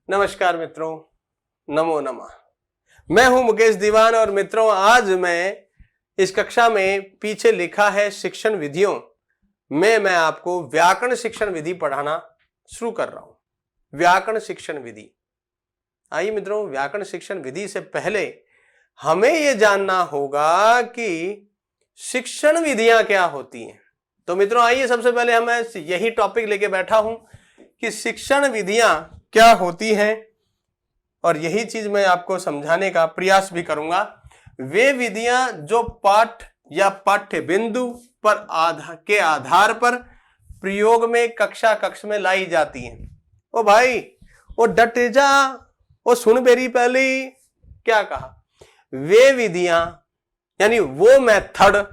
नमस्कार मित्रों, नमो नमः। मैं हूं मुकेश दीवान और मित्रों आज मैं इस कक्षा में पीछे लिखा है शिक्षण विधियों में मैं आपको व्याकरण शिक्षण विधि पढ़ाना शुरू कर रहा हूं। व्याकरण शिक्षण विधि। आइए मित्रों, व्याकरण शिक्षण विधि से पहले हमें यह जानना होगा कि शिक्षण विधियां क्या होती हैं। तो मित्रों आइए, सबसे पहले मैं यही टॉपिक लेके बैठा हूं कि शिक्षण विधियां क्या होती हैं और यही चीज मैं आपको समझाने का प्रयास भी करूंगा। वे विधियां जो पाठ या पाठ्य बिंदु पर के आधार पर प्रयोग में कक्ष में लाई जाती हैं। ओ भाई, ओ डट जा, ओ सुन बेरी पहले क्या कहा। वे विधियां यानी वो मेथड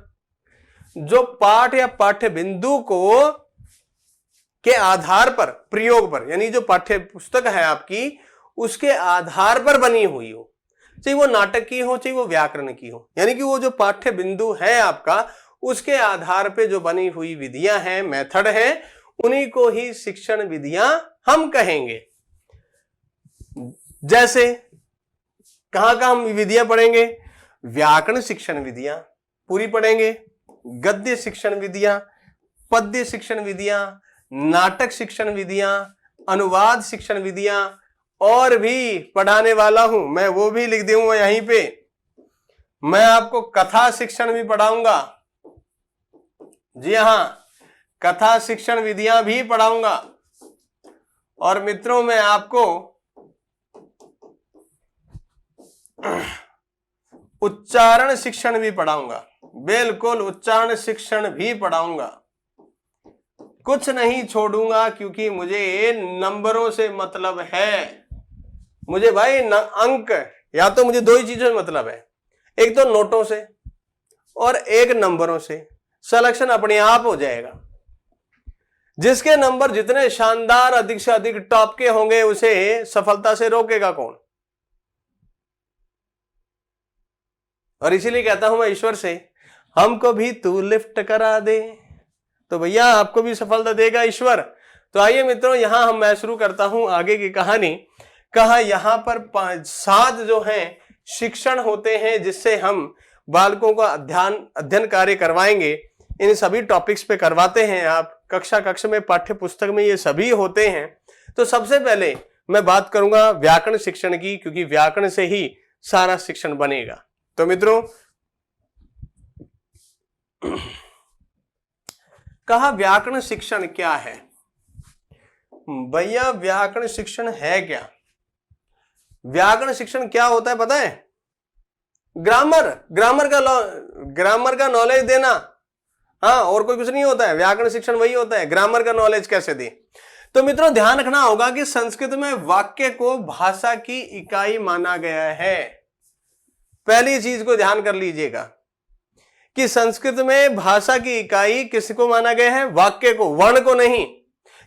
जो पाठ या पाठ्य बिंदु को के आधार पर प्रयोग पर, यानी जो पाठ्य पुस्तक है आपकी उसके आधार पर बनी हुई हो, चाहे वो नाटक की हो चाहे वो व्याकरण की हो, यानी कि वो जो पाठ्य बिंदु है आपका उसके आधार पे जो बनी हुई विधियां हैं, मेथड हैं, उन्हीं को ही शिक्षण विधियां हम कहेंगे। जैसे कहां कहां हम विधियां पढ़ेंगे? व्याकरण शिक्षण विधियां पूरी पढ़ेंगे, गद्य शिक्षण विधियां, पद्य शिक्षण विधियां, नाटक शिक्षण विधियां, अनुवाद शिक्षण विधियां, और भी पढ़ाने वाला हूं मैं, वो भी लिख दूंगा यहीं पे। मैं आपको कथा शिक्षण भी पढ़ाऊंगा। जी हां, कथा शिक्षण विधियां भी पढ़ाऊंगा। और मित्रों मैं आपको उच्चारण शिक्षण भी पढ़ाऊंगा। बिल्कुल, उच्चारण शिक्षण भी पढ़ाऊंगा। कुछ नहीं छोड़ूंगा क्योंकि मुझे नंबरों से मतलब है। मुझे भाई अंक, या तो मुझे दो ही चीजों से मतलब है, एक तो नोटों से और एक नंबरों से। सिलेक्शन अपने आप हो जाएगा। जिसके नंबर जितने शानदार अधिक से अधिक टॉप के होंगे उसे सफलता से रोकेगा कौन? और इसीलिए कहता हूं मैं ईश्वर से, हमको भी तू लिफ्ट करा दे, तो भैया आपको भी सफलता देगा ईश्वर। तो आइए मित्रों, यहां मैं शुरू करता हूं आगे की कहानी। कहा यहां पर 7 जो हैं शिक्षण होते हैं जिससे हम बालकों का अध्ययन कार्य करवाएंगे। इन सभी टॉपिक्स पे करवाते हैं आप कक्षा में, पाठ्य पुस्तक में ये सभी होते हैं। तो सबसे पहले मैं बात करूंगा व्याकरण शिक्षण की, क्योंकि व्याकरण से ही सारा शिक्षण बनेगा। तो मित्रों कहा व्याकरण शिक्षण क्या है? भैया व्याकरण शिक्षण है क्या? व्याकरण शिक्षण क्या होता है पता है? ग्रामर का नॉलेज देना। हाँ, और कोई कुछ नहीं होता है। व्याकरण शिक्षण वही होता है, ग्रामर का नॉलेज कैसे दे। तो मित्रों ध्यान रखना होगा कि संस्कृत में वाक्य को भाषा की इकाई माना गया है। पहली चीज को ध्यान कर लीजिएगा कि संस्कृत में भाषा की इकाई किसको माना गया है? वाक्य को, वर्ण को नहीं।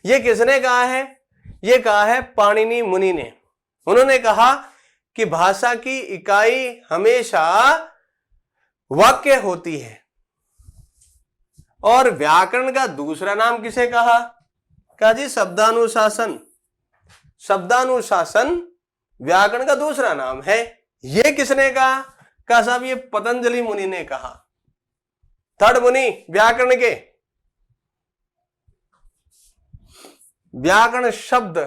यह किसने कहा है? यह कहा है पाणिनि मुनि ने। उन्होंने कहा कि भाषा की इकाई हमेशा वाक्य होती है। और व्याकरण का दूसरा नाम किसे कहा? कहा जी शब्दानुशासन। शब्दानुशासन व्याकरण का दूसरा नाम है। यह किसने कहा? कहा साहब ये पतंजलि मुनि ने कहा। थर्ड मुनि व्याकरण के। व्याकरण शब्द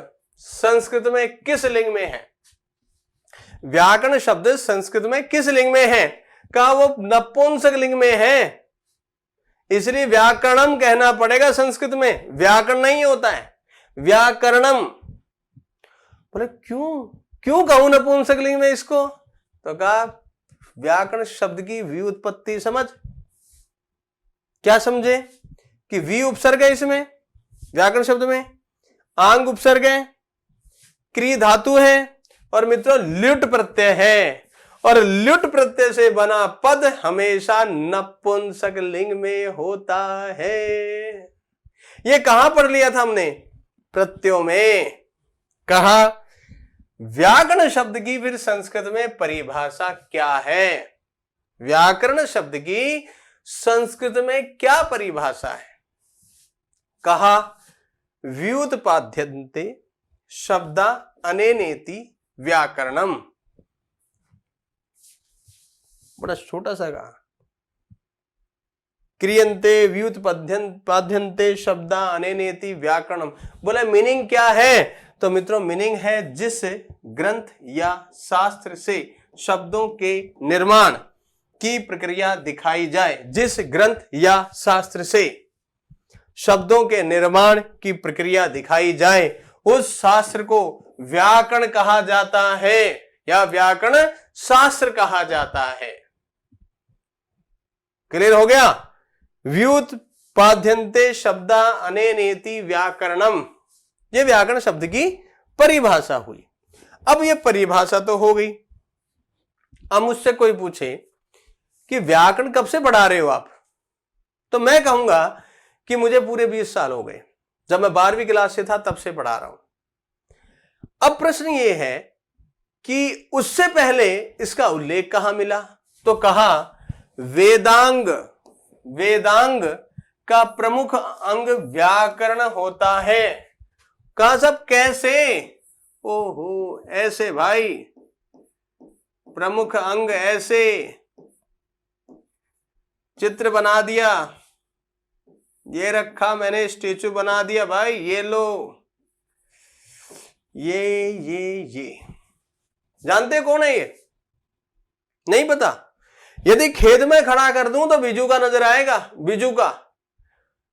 संस्कृत में किस लिंग में है? व्याकरण शब्द संस्कृत में किस लिंग में है? कहा वो नपुंसक लिंग में है। इसलिए व्याकरणम कहना पड़ेगा संस्कृत में, व्याकरण नहीं होता है, व्याकरणम। बोले क्यों कहूं नपुंसक लिंग में इसको? तो कहा व्याकरण शब्द की व्युत्पत्ति समझ। क्या समझे? कि वी उपसर्ग है इसमें, व्याकरण शब्द में, आंग उपसर्ग है, क्री धातु है, और मित्रों ल्युट प्रत्यय है। और ल्युट प्रत्यय से बना पद हमेशा नपुंसक लिंग में होता है। ये कहां पढ़ लिया था हमने? प्रत्ययों में। कहा व्याकरण शब्द की फिर संस्कृत में परिभाषा क्या है? व्याकरण शब्द की संस्कृत में क्या परिभाषा है? कहा व्युत्पाद्यन्ते शब्दा अनेनेति व्याकरणम। बड़ा छोटा सा कहा। क्रियन्ते व्युत्पाद्यन्ते शब्दा अनेनेति व्याकरणम। बोले मीनिंग क्या है? तो मित्रों मीनिंग है जिस ग्रंथ या शास्त्र से शब्दों के निर्माण की प्रक्रिया दिखाई जाए, जिस ग्रंथ या शास्त्र से शब्दों के निर्माण की प्रक्रिया दिखाई जाए, उस शास्त्र को व्याकरण कहा जाता है या व्याकरण शास्त्र कहा जाता है। क्लियर हो गया? व्युत्पाद्यन्ते शब्दा अनेनेति व्याकरणम, ये व्याकरण शब्द की परिभाषा हुई। अब ये परिभाषा तो हो गई। अब मुझसे कोई पूछे कि व्याकरण कब से पढ़ा रहे हो आप, तो मैं कहूंगा कि मुझे पूरे 20 साल हो गए। जब मैं 12वीं क्लास से था तब से पढ़ा रहा हूं। अब प्रश्न ये है कि उससे पहले इसका उल्लेख कहां मिला? तो कहा वेदांग, वेदांग का प्रमुख अंग व्याकरण होता है। कहा सब कैसे? ओहो ऐसे भाई, प्रमुख अंग ऐसे चित्र बना दिया, ये रखा मैंने, स्टेचू बना दिया भाई, ये लो, ये जानते कौन है? ये नहीं पता? यदि खेत में खड़ा कर दूं तो बिजू का नजर आएगा, बिजू का।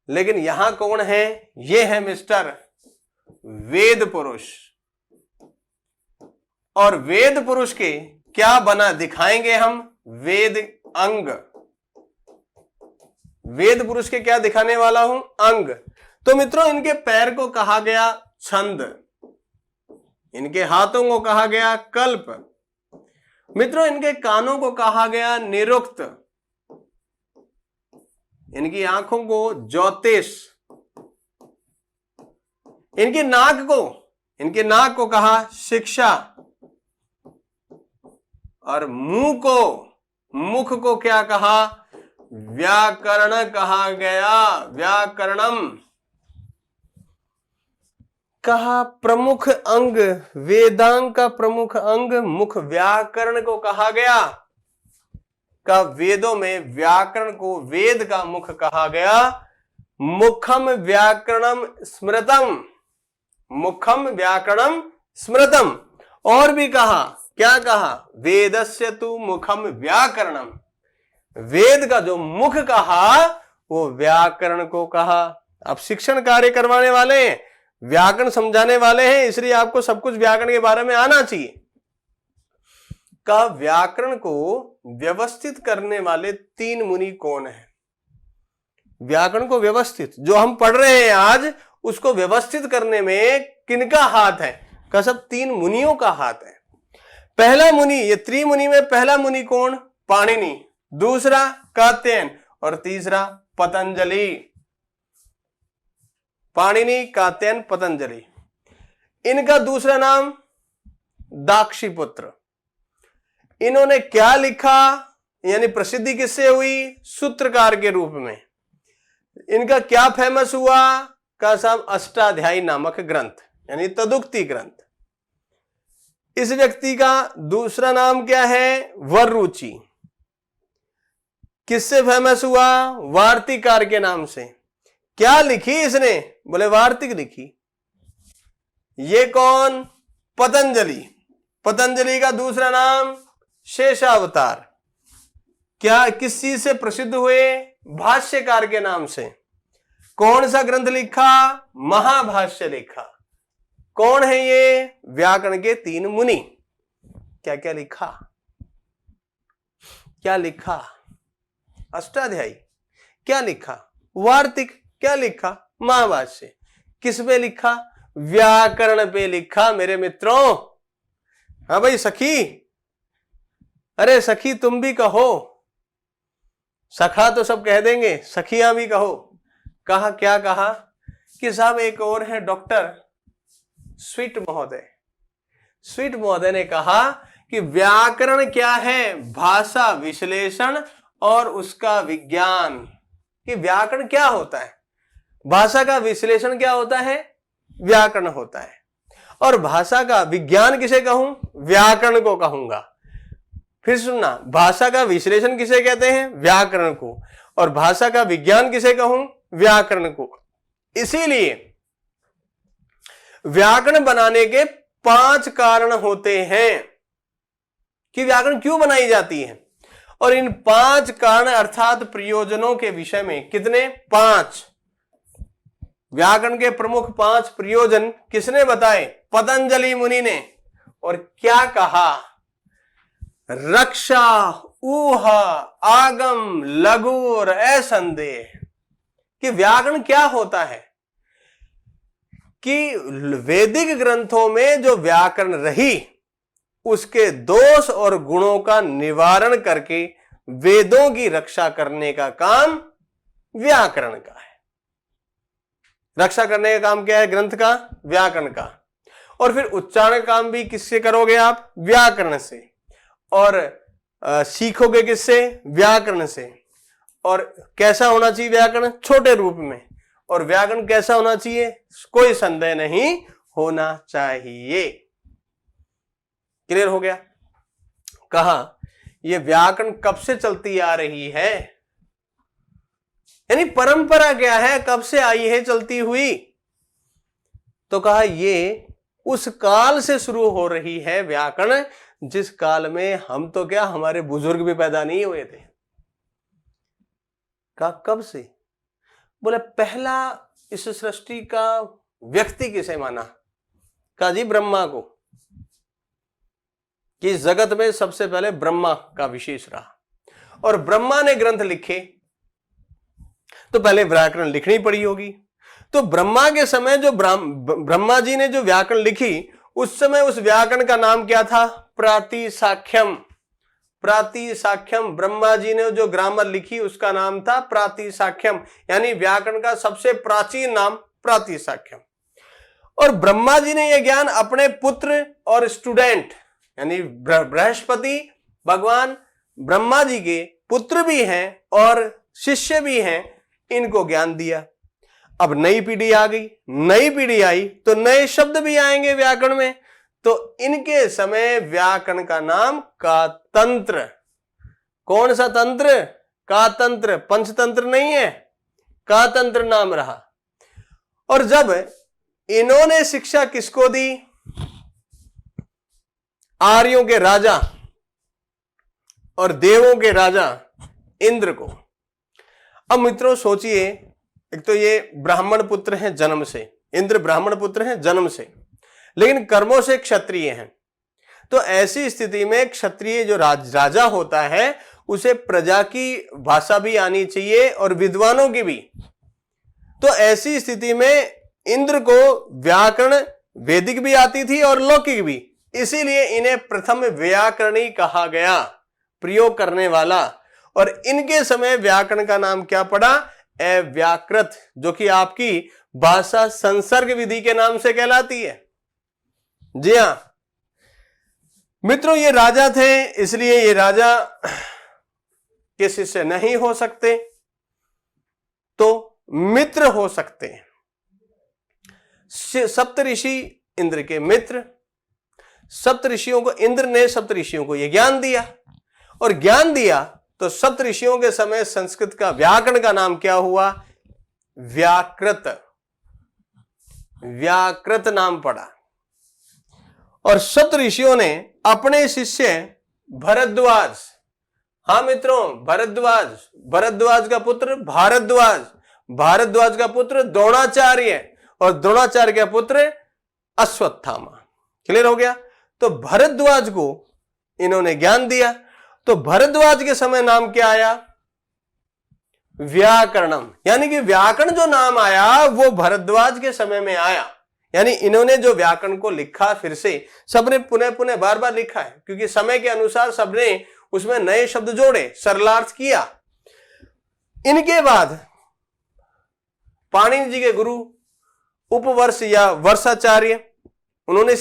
लेकिन यहां कौन है? ये है मिस्टर वेद पुरुष। और वेद पुरुष के क्या बना दिखाएंगे हम? वेद अंग। वेद पुरुष के क्या दिखाने वाला हूं? अंग। तो मित्रों इनके पैर को कहा गया छंद, इनके हाथों को कहा गया कल्प, मित्रों इनके कानों को कहा गया निरुक्त, इनकी आंखों को ज्योतिष, इनके नाक को कहा शिक्षा, और मुख को क्या कहा? व्याकरण कहा गया, व्याकरणम कहा। प्रमुख अंग, वेदांग का प्रमुख अंग मुख, व्याकरण को कहा गया। का वेदों में व्याकरण को वेद का मुख कहा गया। मुखम व्याकरणम स्मृतम, मुखम व्याकरणम स्मृतम। और भी कहा, क्या कहा? वेदस्य तु मुखम व्याकरणम, वेद का जो मुख कहा वो व्याकरण को कहा। आप शिक्षण कार्य करवाने वाले हैं, व्याकरण समझाने वाले हैं, इसलिए आपको सब कुछ व्याकरण के बारे में आना चाहिए। का व्याकरण को व्यवस्थित करने वाले 3 मुनि कौन है? व्याकरण को व्यवस्थित, जो हम पढ़ रहे हैं आज, उसको व्यवस्थित करने में किनका हाथ है? का सब 3 मुनियों का हाथ है। पहला मुनि, ये त्रिमुनि में पहला मुनि कौन? पाणिनि, दूसरा कात्यायन और तीसरा पतंजलि। पाणिनि, कात्यायन, पतंजलि। इनका दूसरा नाम दाक्षीपुत्र। इन्होंने क्या लिखा, यानी प्रसिद्धि किससे हुई? सूत्रकार के रूप में। इनका क्या फेमस हुआ? का साहब अष्टाध्यायी नामक ग्रंथ, यानी तदुक्ति ग्रंथ। इस व्यक्ति का दूसरा नाम क्या है? वररुचि। किससे फेमस हुआ? वार्तिकार के नाम से। क्या लिखी इसने? बोले वार्तिक लिखी। ये कौन? पतंजलि। पतंजलि का दूसरा नाम शेषावतार। क्या किस चीज से प्रसिद्ध हुए? भाष्यकार के नाम से। कौन सा ग्रंथ लिखा? महाभाष्य लिखा। कौन है ये? व्याकरण के 3 मुनि। क्या क्या लिखा? क्या लिखा? अष्टाध्यायी। क्या लिखा? वार्तिक। क्या लिखा? महाभाष्य। किस पे लिखा? व्याकरण पे लिखा मेरे मित्रों। हाँ भाई सखी, अरे सखी तुम भी कहो, सखा तो सब कह देंगे, सखियां भी कहो। कहा, क्या कहा? कि साहब एक और है डॉक्टर स्वीट महोदय। स्वीट महोदय ने कहा कि व्याकरण क्या है? भाषा विश्लेषण और उसका विज्ञान। कि व्याकरण क्या होता है? भाषा का विश्लेषण क्या होता है? व्याकरण होता है। और भाषा का विज्ञान किसे कहूं? व्याकरण को कहूंगा। फिर सुनना, भाषा का विश्लेषण किसे कहते हैं? व्याकरण को। और भाषा का विज्ञान किसे कहूं? व्याकरण को। इसीलिए व्याकरण बनाने के 5 कारण होते हैं कि व्याकरण क्यों बनाई जाती है। और इन 5 कारण अर्थात प्रयोजनों के विषय में कितने? 5। व्याकरण के प्रमुख 5 प्रयोजन किसने बताए? पतंजलि मुनि ने। और क्या कहा? रक्षा, ऊह, आगम, लघु और असंदेह। कि व्याकरण क्या होता है कि वैदिक ग्रंथों में जो व्याकरण रही उसके दोष और गुणों का निवारण करके वेदों की रक्षा करने का काम व्याकरण का है। रक्षा करने का काम क्या है? ग्रंथ का, व्याकरण का। और फिर उच्चारण काम भी किससे करोगे आप? व्याकरण से। और सीखोगे किससे? व्याकरण से। और कैसा होना चाहिए व्याकरण? छोटे रूप में। और व्याकरण कैसा होना चाहिए? कोई संदेह नहीं होना चाहिए। क्लियर हो गया? कहा यह व्याकरण कब से चलती आ रही है, यानी परंपरा क्या है, कब से आई है चलती हुई? तो कहा ये उस काल से शुरू हो रही है व्याकरण जिस काल में हम तो क्या, हमारे बुजुर्ग भी पैदा नहीं हुए थे। कहा कब से? बोले पहला इस सृष्टि का व्यक्ति किसे माना? कहा जी ब्रह्मा को, कि इस जगत में सबसे पहले ब्रह्मा का विशेष रहा। और ब्रह्मा ने ग्रंथ लिखे तो पहले व्याकरण लिखनी पड़ी होगी। तो ब्रह्मा के समय जो ब्रह्मा जी ने जो व्याकरण लिखी उस समय उस व्याकरण का नाम क्या था? प्रातिसाख्यम। प्रातिसाख्यम। ब्रह्मा जी ने जो ग्रामर लिखी उसका नाम था प्रातिसाख्यम, यानी व्याकरण का सबसे प्राचीन नाम प्रातिसाख्यम। और ब्रह्मा जी ने यह ज्ञान अपने पुत्र और स्टूडेंट, यानी बृहस्पति भगवान ब्रह्मा जी के पुत्र भी हैं और शिष्य भी हैं, इनको ज्ञान दिया। अब नई पीढ़ी आ गई, नई पीढ़ी आई तो नए शब्द भी आएंगे व्याकरण में। तो इनके समय व्याकरण का नाम का तंत्र। कौन सा तंत्र? का तंत्र। पंचतंत्र नहीं है, का तंत्र नाम रहा। और जब इन्होंने शिक्षा किसको दी? आर्यों के राजा और देवों के राजा इंद्र को। अब मित्रों सोचिए, एक तो ये ब्राह्मण पुत्र हैं जन्म से, इंद्र ब्राह्मण पुत्र हैं जन्म से, लेकिन कर्मों से क्षत्रिय हैं। तो ऐसी स्थिति में क्षत्रिय जो राजा होता है उसे प्रजा की भाषा भी आनी चाहिए और विद्वानों की भी। तो ऐसी स्थिति में इंद्र को व्याकरण वैदिक भी आती थी और लौकिक भी, इसीलिए इन्हें प्रथम व्याकरणी कहा गया, प्रयोग करने वाला। और इनके समय व्याकरण का नाम क्या पड़ा? अव्याकृत, जो कि आपकी भाषा संसर्ग विधि के नाम से कहलाती है। जी हां मित्रों, ये राजा थे, इसलिए ये राजा के शिष्य नहीं हो सकते, तो मित्र हो सकते हैं। सप्तऋषि इंद्र के मित्र। सप्तऋषियों को इंद्र ने सप्तऋषियों को यह ज्ञान दिया, और ज्ञान दिया तो सप्तऋषियों के समय संस्कृत का व्याकरण का नाम क्या हुआ? व्याकृत। व्याकृत नाम पड़ा। और सप्तऋषियों ने अपने शिष्य भरद्वाज, हाँ मित्रों भरद्वाज, भरद्वाज का पुत्र भारद्वाज, भारद्वाज का पुत्र द्रोणाचार्य और द्रोणाचार्य का पुत्र अश्वत्थामा। क्लियर हो गया? तो भरद्वाज को इन्होंने ज्ञान दिया। तो भरद्वाज के समय नाम क्या आया? व्याकरणम। यानी कि व्याकरण जो नाम आया वो भरद्वाज के समय में आया। यानी इन्होंने जो व्याकरण को लिखा, फिर से सबने पुनः पुनः बार बार लिखा है, क्योंकि समय के अनुसार सबने उसमें नए शब्द जोड़े, सरलार्थ किया। इनके बाद पाणिनि जी के गुरु उपवर्ष या वर्षाचार्य, उन्होंने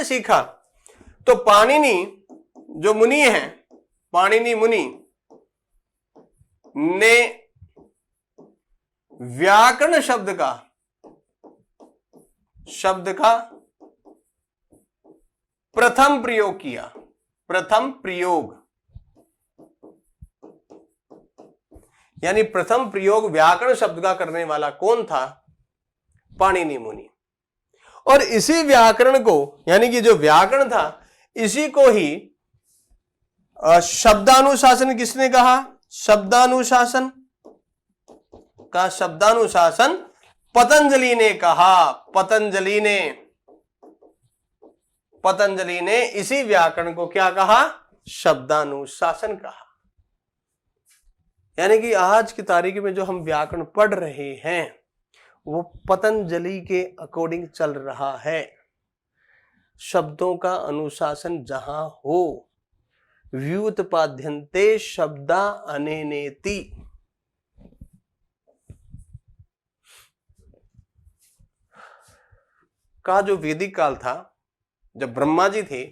सीखा। तो पाणिनि जो मुनि हैं, पाणिनि मुनि ने व्याकरण शब्द का शब्द का प्रथम प्रयोग किया। प्रथम प्रयोग यानी प्रथम प्रयोग व्याकरण शब्द का करने वाला कौन था? पाणिनि मुनि। और इसी व्याकरण को, यानी कि जो व्याकरण था, इसी को ही शब्दानुशासन किसने कहा? शब्दानुशासन का शब्दानुशासन पतंजलि ने कहा। पतंजलि ने इसी व्याकरण को क्या कहा? शब्दानुशासन कहा। यानी कि आज की तारीख में जो हम व्याकरण पढ़ रहे हैं वो पतंजलि के अकॉर्डिंग चल रहा है। शब्दों का अनुशासन जहां हो, व्युत्पाद्यन्ते शब्दा अनेनेति। का जो वैदिक काल था, जब ब्रह्मा जी थे,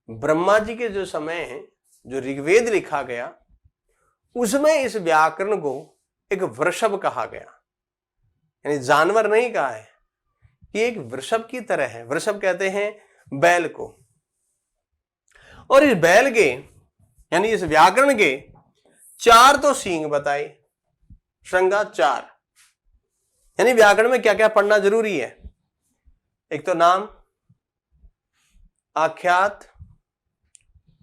ब्रह्मा जी के जो समय है, जो ऋग्वेद लिखा गया, उसमें इस व्याकरण को एक वृषभ कहा गया। यानी जानवर नहीं कहा है कि एक वृषभ की तरह है। वृषभ कहते हैं बैल को। और इस बैल के, यानी इस व्याकरण के 4 तो सींग बताए, श्रृंगा 4। यानी व्याकरण में क्या क्या पढ़ना जरूरी है? एक तो नाम, आख्यात,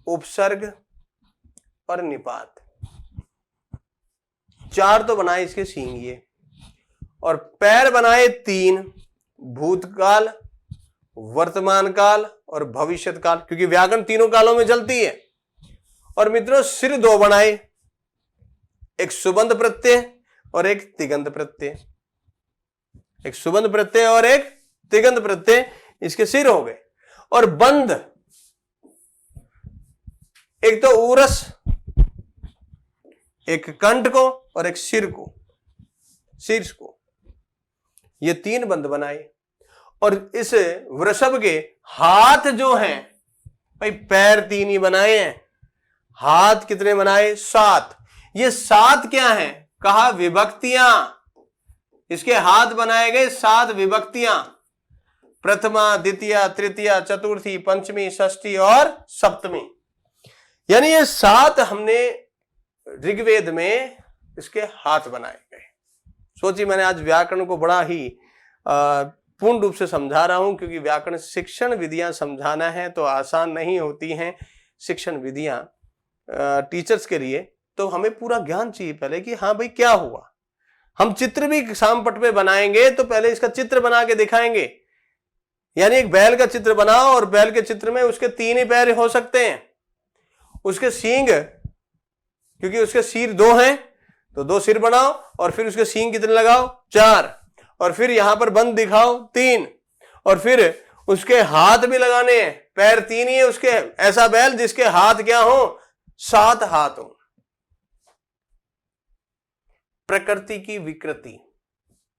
उपसर्ग और निपात। 4 तो बनाए इसके सींग ये, और पैर बनाए 3, भूतकाल, वर्तमान काल और भविष्यत काल, क्योंकि व्याकरण तीनों कालों में चलती है। और मित्रों सिर 2 बनाए, एक सुबंध प्रत्यय और एक तिगंत प्रत्यय। एक सुबंध प्रत्यय और एक तिगंत प्रत्यय, इसके सिर हो गए। और बंध, एक तो उरस, एक कंठ को और एक सिर को, शीर्ष को, ये 3 बंध बनाए। और इस वृषभ के हाथ जो हैं, भाई पैर 3 ही बनाए हैं, हाथ कितने बनाए? 7। ये 7 क्या हैं? कहा विभक्तियां। इसके हाथ बनाए गए 7 विभक्तियां, प्रथमा, द्वितीय, तृतीय, चतुर्थी, पंचमी, षष्ठी और सप्तमी। यानी ये 7 हमने ऋग्वेद में इसके हाथ बनाए गए। सोचिए, मैंने आज व्याकरण को बड़ा ही पूर्ण रूप से समझा रहा हूं, क्योंकि व्याकरण शिक्षण विधियां समझाना है तो आसान नहीं होती हैं शिक्षण विधियां टीचर्स के लिए। तो हमें पूरा ज्ञान चाहिए पहले कि हाँ भाई क्या हुआ। हम चित्र भी सामपट में बनाएंगे तो पहले इसका चित्र बना के दिखाएंगे। यानी एक बैल का चित्र बनाओ और बैल के चित्र में उसके 3 ही पैर हो सकते हैं। उसके सींग, क्योंकि उसके सिर 2 हैं तो 2 सिर बनाओ, और फिर उसके सींग कितने लगाओ? 4। और फिर यहां पर बंद दिखाओ 3, और फिर उसके हाथ भी लगाने हैं। पैर 3 ही है उसके। ऐसा बैल जिसके हाथ क्या हो? 7 हाथ हो। प्रकृति की विकृति,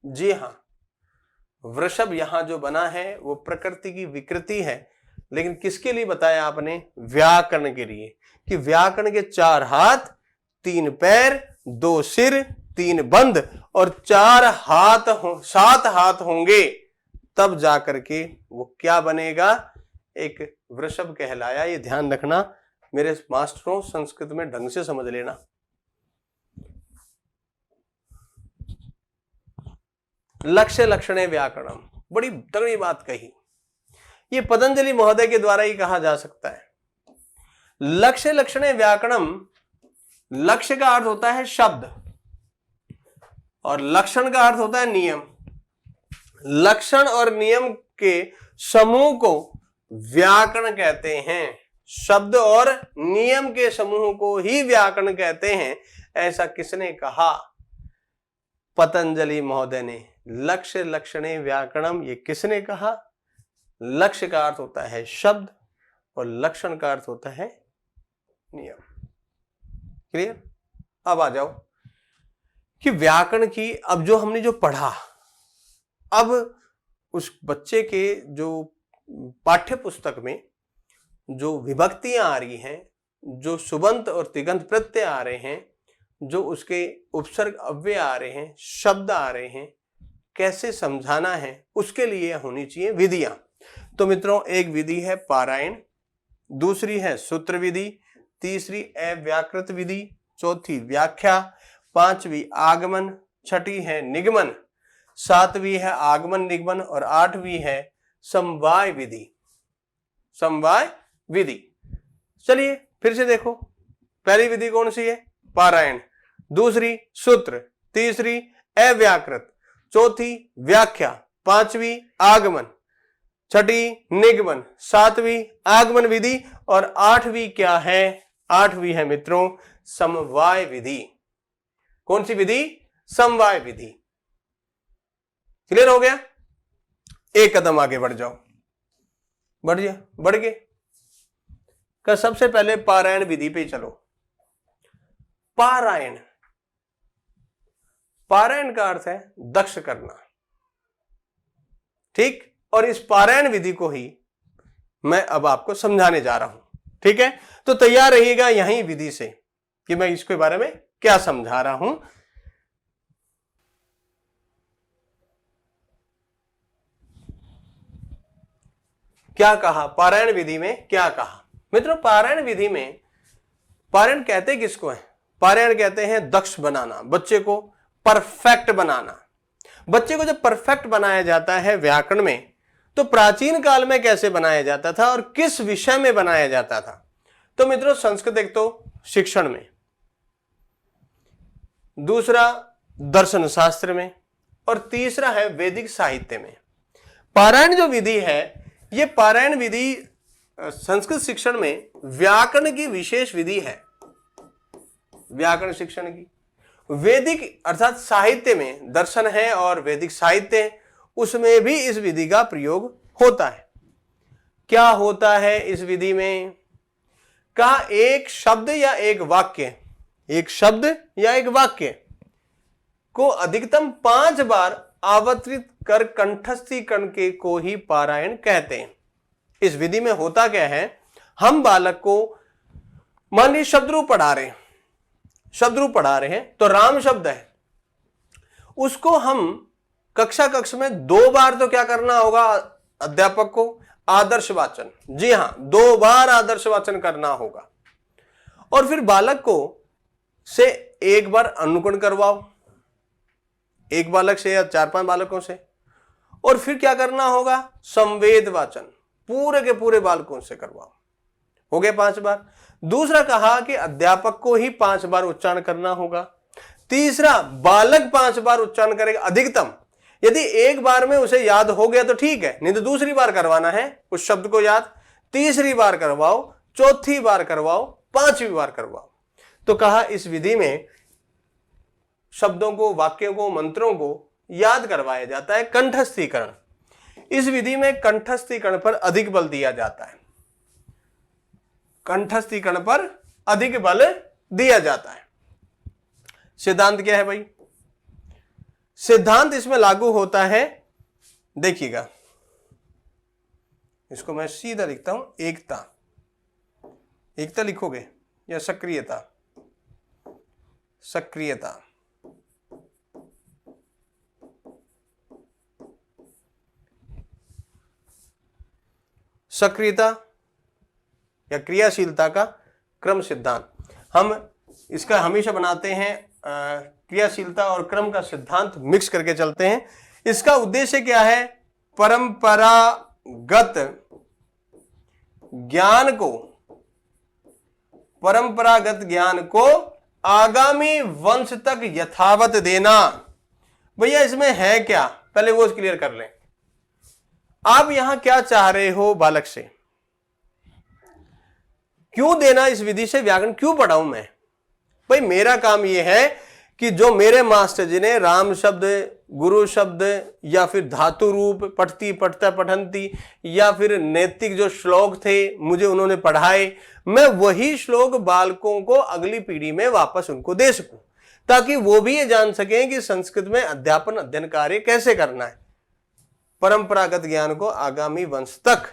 जी हां, वृषभ यहां जो बना है वो प्रकृति की विकृति है। लेकिन किसके लिए बताया आपने? व्याकरण के लिए, कि व्याकरण के 4 हाथ, 3 पैर, 2 सिर, 3 बंद और 7 हाथ होंगे, तब जाकर के वो क्या बनेगा? एक वृषभ कहलाया। ये ध्यान रखना मेरे मास्टरों, संस्कृत में ढंग से समझ लेना। लक्ष्य लक्षणे व्याकरणम, बड़ी तगड़ी बात कही। ये पतंजलि महोदय के द्वारा ही कहा जा सकता है। लक्ष्य लक्षणे व्याकरणम, लक्ष्य का अर्थ होता है शब्द और लक्षण का अर्थ होता है नियम। लक्षण और नियम के समूह को व्याकरण कहते हैं। शब्द और नियम के समूह को ही व्याकरण कहते हैं। ऐसा किसने कहा? पतंजलि महोदय ने। लक्ष्य लक्षणे व्याकरणम, ये किसने कहा? लक्ष्य का अर्थ होता है शब्द और लक्षण का अर्थ होता है नियम। क्लियर? अब आ जाओ कि व्याकरण की, अब जो हमने जो पढ़ा, अब उस बच्चे के जो पाठ्य पुस्तक में जो विभक्तियां आ रही हैं, जो सुबंत और तिगंत प्रत्यय आ रहे हैं, जो उसके उपसर्ग अव्यय आ रहे हैं, शब्द आ रहे हैं, कैसे समझाना है उसके लिए होनी चाहिए विधियां। तो मित्रों, एक विधि है पारायण, दूसरी है सूत्र विधि, तीसरी अव्याकृत विधि, चौथी व्याख्या, पांचवी आगमन, छठी है निगमन, सातवीं है आगमन निगमन और आठवीं है समवाय विधि। समवाय विधि। चलिए फिर से देखो, पहली विधि कौन सी है? पारायण, दूसरी सूत्र, तीसरी अव्याकृत, चौथी व्याख्या, पांचवी आगमन, छठी निगमन, सातवीं आगमन विधि और आठवीं क्या है? आठवीं है मित्रों समवाय विधि। कौन सी विधि? समवाय विधि। क्लियर हो गया? एक कदम आगे बढ़ जाओ, बढ़ गए। का सबसे पहले पारायण विधि पे चलो। पारायण, पारायण का अर्थ है दक्ष करना, ठीक? और इस पारायण विधि को ही मैं अब आपको समझाने जा रहा हूं, ठीक है? तो तैयार रहिएगा यहीं विधि से कि मैं इसके बारे में क्या समझा रहा हूं। क्या कहा पारायण विधि में? क्या कहा मित्रों? पारायण विधि में पारायण कहते किसको है? पारायण कहते हैं दक्ष बनाना, बच्चे को परफेक्ट बनाना। बच्चे को जब परफेक्ट बनाया जाता है व्याकरण में, तो प्राचीन काल में कैसे बनाया जाता था और किस विषय में बनाया जाता था? तो मित्रों, संस्कृत एक तो शिक्षण में, दूसरा दर्शन शास्त्र में और तीसरा है वैदिक साहित्य में। पारायण जो विधि है, ये पारायण विधि संस्कृत शिक्षण में व्याकरण की विशेष विधि है, व्याकरण शिक्षण की। वैदिक अर्थात साहित्य में, दर्शन है और वैदिक साहित्य है, उसमें भी इस विधि का प्रयोग होता है। क्या होता है इस विधि में? का एक शब्द या एक वाक्य, एक शब्द या एक वाक्य को अधिकतम 5 बार आवृत्त कर कंठस्थीकरण के को ही पारायण कहते हैं। इस विधि में होता क्या है, हम बालक को मान लीजिए शब्दरूप पढ़ा रहे हैं, शब्दरूप पढ़ा रहे हैं, तो राम शब्द है, उसको हम कक्ष में 2 बार तो क्या करना होगा अध्यापक को? आदर्श वाचन। जी हां, 2 बार आदर्श वाचन करना होगा। और फिर बालक को से 1 बार अनुकरण करवाओ, एक बालक से या 4-5 बालकों से। और फिर क्या करना होगा? संवेद वाचन पूरे के पूरे बालकों से करवाओ। हो गए 5 बार। दूसरा कहा कि अध्यापक को ही 5 बार उच्चारण करना होगा। तीसरा, बालक 5 बार उच्चारण करेगा अधिकतम। यदि एक बार में उसे याद हो गया तो ठीक है, नहीं तो दूसरी बार करवाना है उस शब्द को याद, तीसरी बार करवाओ, चौथी बार करवाओ, 5वीं बार करवाओ। तो कहा इस विधि में शब्दों को, वाक्यों को, मंत्रों को याद करवाया जाता है कंठस्थीकरण। इस विधि में कंठस्थीकरण पर अधिक बल दिया जाता है, कंठस्थीकरण पर अधिक बल दिया जाता है। सिद्धांत क्या है भाई? सिद्धांत इसमें लागू होता है, देखिएगा, इसको मैं सीधा लिखता हूं, एकता। एकता लिखोगे या सक्रियता? सक्रियता। सक्रियता या क्रियाशीलता का क्रम सिद्धांत। हम इसका हमेशा बनाते हैं क्रियाशीलता और क्रम का सिद्धांत मिक्स करके चलते हैं। इसका उद्देश्य क्या है? परंपरागत ज्ञान को आगामी वंश तक यथावत देना। भैया इसमें है क्या, पहले वो क्लियर कर लें। आप यहां क्या चाह रहे हो बालक से? क्यों देना इस विधि से व्याकरण क्यों पढ़ाऊं मैं? भाई मेरा काम यह है कि जो मेरे मास्टर जी ने राम शब्द, गुरु शब्द या फिर धातु रूप, पठती पठता पठंती या फिर नैतिक जो श्लोक थे मुझे उन्होंने पढ़ाए, मैं वही श्लोक बालकों को अगली पीढ़ी में वापस उनको दे सकूं, ताकि वो भी ये जान सकें कि संस्कृत में अध्यापन अध्ययन कार्य कैसे करना है। परंपरागत ज्ञान को आगामी वंश तक।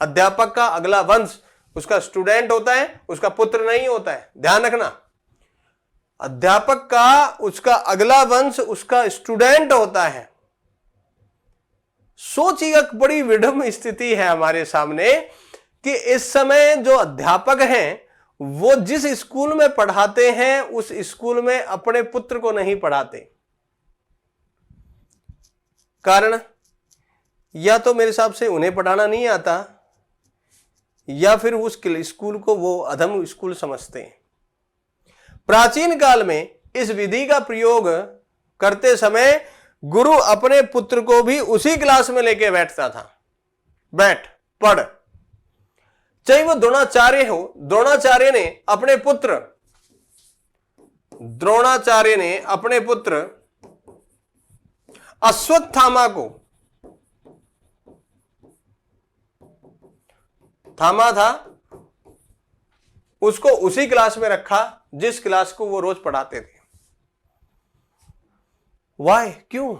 अध्यापक का अगला वंश उसका स्टूडेंट होता है, उसका पुत्र नहीं होता है, ध्यान रखना। अध्यापक का उसका अगला वंश उसका स्टूडेंट होता है, सोचिए, एक बड़ी विडम्ब स्थिति है हमारे सामने कि इस समय जो अध्यापक हैं वो जिस स्कूल में पढ़ाते हैं उस स्कूल में अपने पुत्र को नहीं पढ़ाते। कारण या तो मेरे हिसाब से उन्हें पढ़ाना नहीं आता, या फिर उस स्कूल को वो अधम स्कूल समझते हैं। प्राचीन काल में इस विधि का प्रयोग करते समय गुरु अपने पुत्र को भी उसी क्लास में लेके बैठता था, बैठ पढ़। चाहे वो द्रोणाचार्य हो, द्रोणाचार्य ने अपने पुत्र अश्वत्थामा को, थामा था, उसको उसी क्लास में रखा जिस क्लास को वो रोज पढ़ाते थे। वाई? क्यों?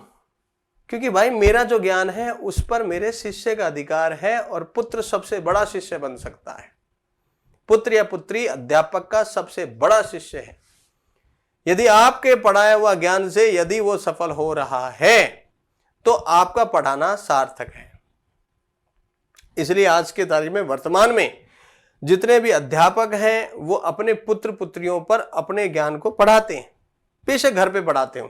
क्योंकि भाई मेरा जो ज्ञान है उस पर मेरे शिष्य का अधिकार है और पुत्र सबसे बड़ा शिष्य बन सकता है। पुत्र या पुत्री अध्यापक का सबसे बड़ा शिष्य है। यदि आपके पढ़ाया हुआ ज्ञान से यदि वो सफल हो रहा है तो आपका पढ़ाना सार्थक है। इसलिए आज के तारीख में वर्तमान में जितने भी अध्यापक हैं वो अपने पुत्र पुत्रियों पर अपने ज्ञान को पढ़ाते हैं, बेशक घर पे पढ़ाते हो,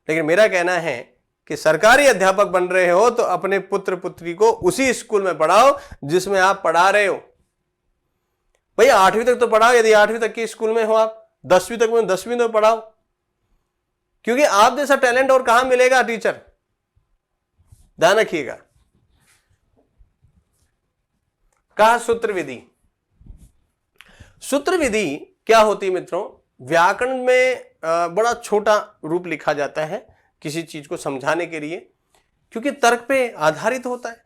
लेकिन मेरा कहना है कि सरकारी अध्यापक बन रहे हो तो अपने पुत्र पुत्री को उसी स्कूल में पढ़ाओ जिसमें आप पढ़ा रहे हो। भैया 8वीं तक तो पढ़ाओ, यदि 8वीं तक के स्कूल में हो आप, 10वीं तक में 10वीं तो पढ़ाओ, क्योंकि आप जैसा टैलेंट और कहां मिलेगा टीचर। ध्यान रखिएगा। कहा सूत्र विधि। सूत्र विधि क्या होती है मित्रों? व्याकरण में बड़ा छोटा रूप लिखा जाता है किसी चीज को समझाने के लिए, क्योंकि तर्क पे आधारित होता है।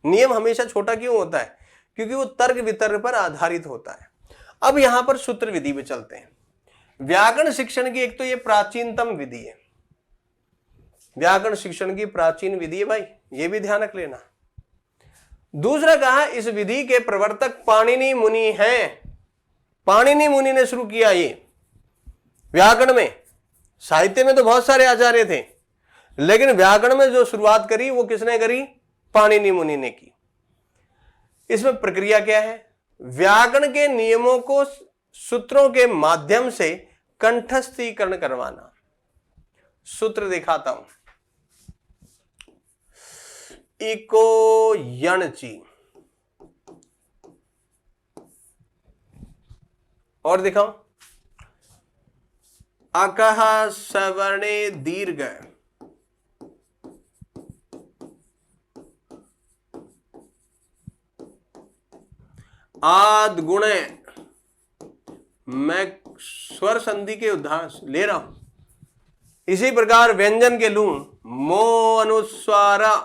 नियम हमेशा छोटा क्यों होता है? क्योंकि वो तर्क वितर्क पर आधारित होता है। अब यहां पर सूत्र विधि में चलते हैं। व्याकरण शिक्षण की एक तो ये प्राचीनतम विधि है, व्याकरण शिक्षण की प्राचीन विधि है भाई, ये भी ध्यान रख लेना। दूसरा कहा इस विधि के प्रवर्तक पाणिनि मुनि हैं। पाणिनि मुनि ने शुरू किया ये व्याकरण में। साहित्य में तो बहुत सारे आचार्य थे, लेकिन व्याकरण में जो शुरुआत करी वो किसने करी? पाणिनि मुनि ने की। इसमें प्रक्रिया क्या है? व्याकरण के नियमों को सूत्रों के माध्यम से कंठस्थीकरण करवाना। सूत्र दिखाता हूं। इको यणची, और दिखाओ। अकह सवर्णे दीर्घ, आद गुणे, मैं स्वर संधि के उदाहरण ले रहा हूं। इसी प्रकार व्यंजन के लूं। मो अनुस्वारा,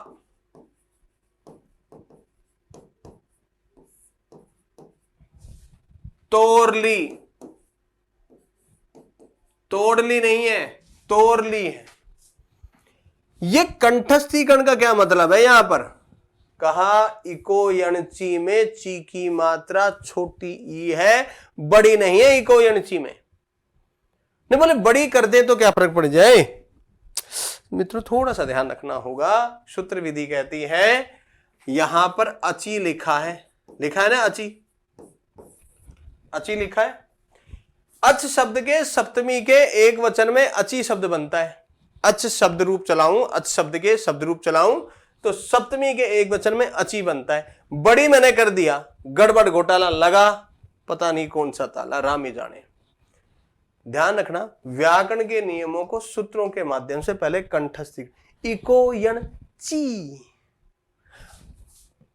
तोरली, तोड़ली नहीं है, तोरली है। ये कंठस्थीकरण का क्या मतलब है? यहां पर कहा इको यणची में ची की मात्रा छोटी ई है, बड़ी नहीं है इको यणची में। नहीं बोले बड़ी कर दे तो क्या फर्क पड़ जाए? मित्रों थोड़ा सा ध्यान रखना होगा। सूत्र विधि कहती है यहां पर अची लिखा है, लिखा है ना अची, अची लिखा है। अच शब्द के सप्तमी के एक वचन में अची शब्द बनता है। अच शब्द रूप चलाऊं, अच शब्द के शब्द रूप चलाऊं तो सप्तमी के एक वचन में अची बनता है। बड़ी मैंने कर दिया, गड़बड़ घोटाला लगा, पता नहीं कौन सा ताला, राम ही जाने। ध्यान रखना, व्याकरण के नियमों को सूत्रों के माध्यम से पहले कंठस्थी। इको यण ची,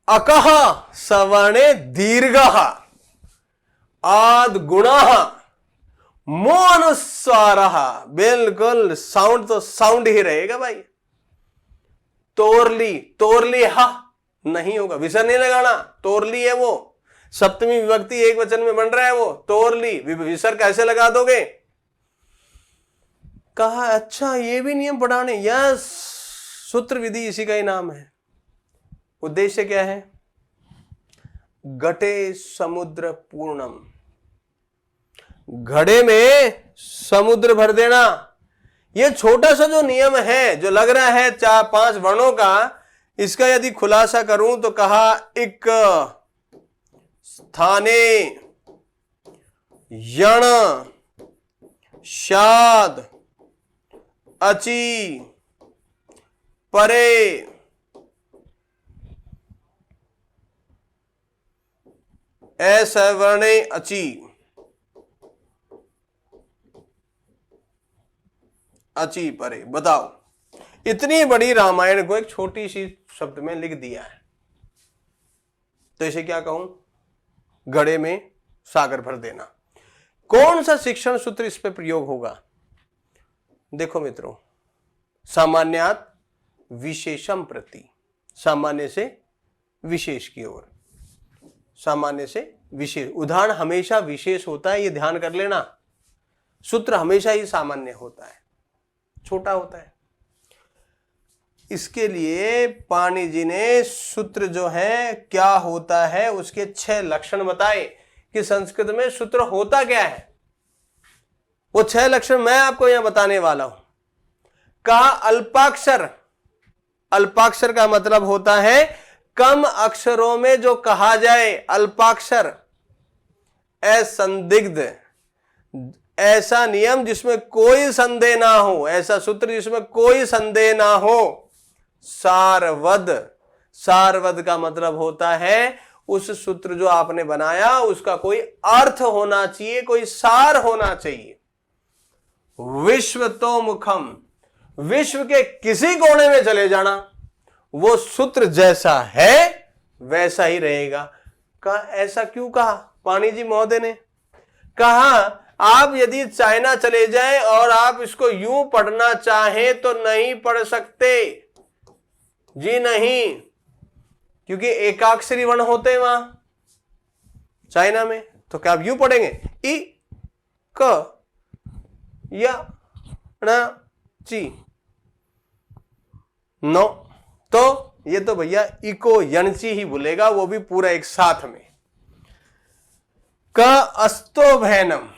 अकह सवर्णे दीर्घः, आद गुणः, मो अनुस्वारः। बिल्कुल साउंड तो साउंड ही रहेगा भाई। तोरली, तोरली हा नहीं होगा, विसर्ग नहीं लगाना। तोरली है वो, सप्तमी विभक्ति एक वचन में बन रहा है वो, तोरली। विसर्ग कैसे लगा दोगे? कहा अच्छा ये भी नियम पढ़ाने। यस, सूत्र विधि इसी का ही नाम है। उद्देश्य क्या है? घटे समुद्र पूर्णम, घड़े में समुद्र भर देना। ये छोटा सा जो नियम है, जो लग रहा है 4-5 वर्णों का, इसका यदि खुलासा करूं तो कहा इक स्थाने यण शाद अची परे असवर्णे अची अची परे। बताओ, इतनी बड़ी रामायण को एक छोटी सी शब्द में लिख दिया है, तो इसे क्या कहूं? घड़े में सागर भर देना। कौन सा शिक्षण सूत्र इस पे प्रयोग होगा? देखो मित्रों, सामान्यात विशेषम प्रति, सामान्य से विशेष की ओर, सामान्य से विशेष। उदाहरण हमेशा विशेष होता है, ये ध्यान कर लेना। सूत्र हमेशा ही सामान्य होता है, छोटा होता है। इसके लिए पाणिनि जी ने सूत्र जो है क्या होता है उसके 6 लक्षण बताए कि संस्कृत में सूत्र होता क्या है। वो 6 लक्षण मैं आपको यहां बताने वाला हूं। कहा अल्पाक्षर, अल्पाक्षर का मतलब होता है कम अक्षरों में जो कहा जाए, अल्पाक्षर। असंदिग्ध, ऐसा नियम जिसमें कोई संदेह ना हो, ऐसा सूत्र जिसमें कोई संदेह ना हो। सारवद, सारवद का मतलब होता है उस सूत्र जो आपने बनाया उसका कोई अर्थ होना चाहिए, कोई सार होना चाहिए। विश्वतोमुखम, विश्व के किसी कोने में चले जाना, वो सूत्र जैसा है वैसा ही रहेगा। कहा ऐसा क्यों कहा पाणिनि जी महोदय ने? कहा आप यदि चाइना चले जाएं और आप इसको यूं पढ़ना चाहें तो नहीं पढ़ सकते जी, नहीं, क्योंकि एकाक्षरी वर्ण होते हैं वहां चाइना में। तो क्या आप यूं पढ़ेंगे ई क या न ची? नो, तो ये तो भैया इको यणची ही बोलेगा, वो भी पूरा एक साथ में। क अस्तो भैनम,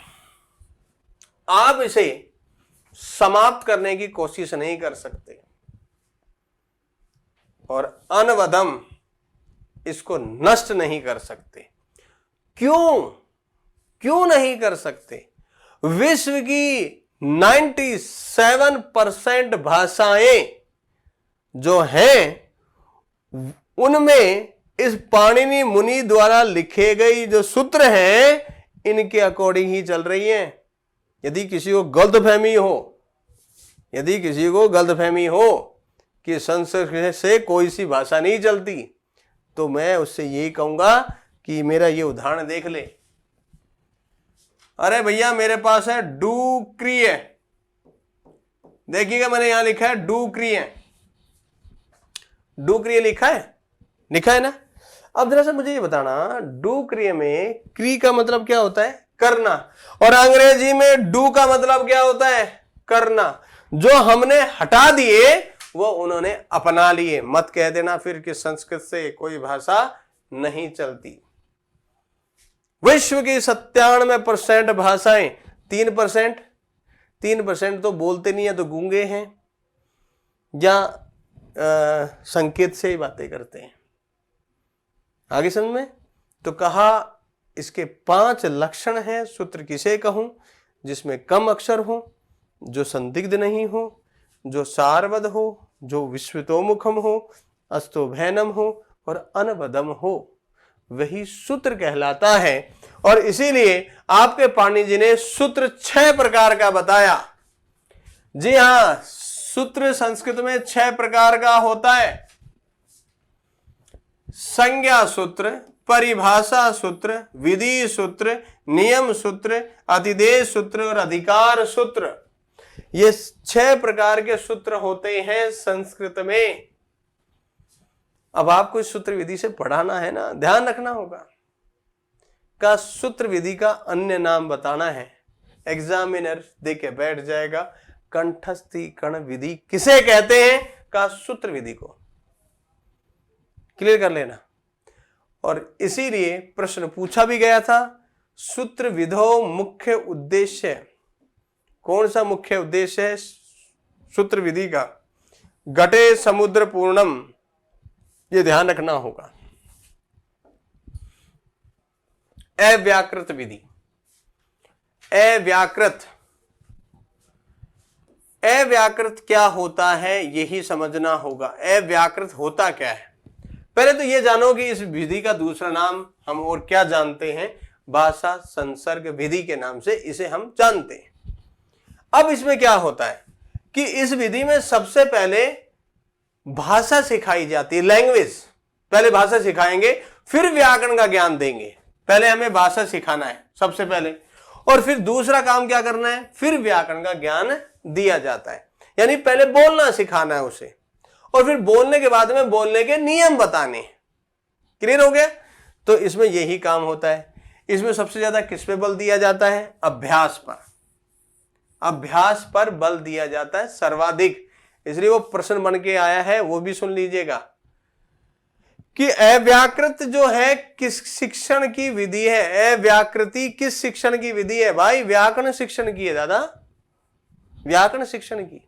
आप इसे समाप्त करने की कोशिश नहीं कर सकते। और अनवदम, इसको नष्ट नहीं कर सकते। क्यों? क्यों नहीं कर सकते? विश्व की 97% भाषाएं जो हैं उनमें इस पाणिनि मुनि द्वारा लिखे गई जो सूत्र हैं इनके अकॉर्डिंग ही चल रही हैं। यदि किसी को गलतफहमी हो, यदि किसी को गलतफहमी हो कि संस्कृत से कोई सी भाषा नहीं चलती, तो मैं उससे यही कहूंगा कि मेरा ये उदाहरण देख ले। अरे भैया मेरे पास है डुक्रिय, देखिएगा मैंने यहां लिखा है डुक्रिय, डुक्रिय लिखा है ना। अब जरा सा मुझे ये बताना, डुक्रिय में क्री का मतलब क्या होता है? करना। और अंग्रेजी में डू का मतलब क्या होता है? करना। जो हमने हटा दिए वो उन्होंने अपना लिए। मत कह देना फिर कि संस्कृत से कोई भाषा नहीं चलती। विश्व की 97% भाषाएं 3% तो बोलते नहीं है, तो गूंगे हैं या संकेत से ही बातें करते हैं। आगे समझ में? तो कहा इसके 5 लक्षण हैं। सूत्र किसे कहूं? जिसमें कम अक्षर हो, जो संदिग्ध नहीं हो, जो सारवद हो, जो विश्वतोमुखम हो, अस्तोभैनम हो और अनवदम हो, वही सूत्र कहलाता है। और इसीलिए आपके पाणिनि जी ने सूत्र 6 प्रकार का बताया। जी हां, सूत्र संस्कृत में 6 प्रकार का होता है। संज्ञा सूत्र, परिभाषा सूत्र, विधि सूत्र, नियम सूत्र, अतिदेश सूत्र और अधिकार सूत्र। ये 6 प्रकार के सूत्र होते हैं संस्कृत में। अब आपको इस सूत्र विधि से पढ़ाना है ना, ध्यान रखना होगा। का सूत्र विधि का अन्य नाम बताना है, एग्जामिनर देके बैठ जाएगा। कंठस्थीकरण विधि किसे कहते हैं? का सूत्र विधि को क्लियर कर लेना। और इसीलिए प्रश्न पूछा भी गया था, सूत्र विधो मुख्य उद्देश्य। कौन सा मुख्य उद्देश्य है सूत्र विधि का? घटे समुद्र पूर्णम, ये ध्यान रखना होगा। अव्याकृत विधि, अव्याकृत, अव्याकृत क्या होता है यही समझना होगा। अव्याकृत होता क्या है, पहले तो ये जानो कि इस विधि का दूसरा नाम हम और क्या जानते हैं, भाषा संसर्ग विधि के नाम से इसे हम जानते हैं। अब इसमें क्या होता है कि इस विधि में सबसे पहले भाषा सिखाई जाती है, लैंग्वेज। पहले भाषा सिखाएंगे, फिर व्याकरण का ज्ञान देंगे। पहले हमें भाषा सिखाना है सबसे पहले, और फिर दूसरा काम क्या करना है, फिर व्याकरण का ज्ञान दिया जाता है। यानी पहले बोलना सिखाना है उसे, और फिर बोलने के बाद में बोलने के नियम बताने। क्लियर हो गया? तो इसमें यही काम होता है। इसमें सबसे ज्यादा किस पे बल दिया जाता है? अभ्यास पर। अभ्यास पर बल दिया जाता है सर्वाधिक। इसलिए वो प्रश्न बन के आया है, वो भी सुन लीजिएगा कि अव्याकृत जो है किस शिक्षण की विधि है। अव्याकृति किस शिक्षण की विधि है? भाई व्याकरण शिक्षण की है दादा, व्याकरण शिक्षण की।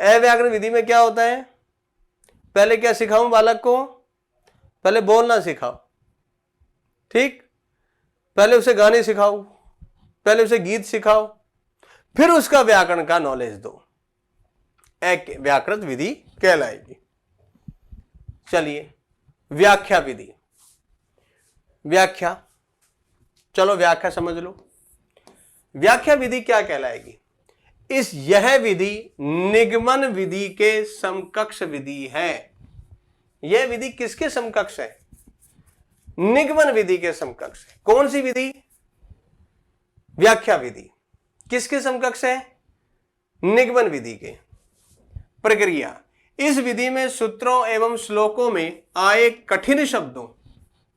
अव्याकरण विधि में क्या होता है? पहले क्या सिखाऊं बालक को? पहले बोलना सिखाओ, ठीक? पहले उसे गाने सिखाओ, पहले उसे गीत सिखाओ, फिर उसका व्याकरण का नॉलेज दो। एक व्याकृत विधि कहलाएगी। चलिए व्याख्या विधि, व्याख्या, चलो व्याख्या समझ लो। व्याख्या विधि क्या कहलाएगी? यह विधि निगमन विधि के समकक्ष विधि है। यह विधि किसके समकक्ष है? निगमन विधि के समकक्ष है। कौन सी विधि? व्याख्या विधि। किसके समकक्ष है? निगमन विधि के। प्रक्रिया, इस विधि में सूत्रों एवं श्लोकों में आए कठिन शब्दों,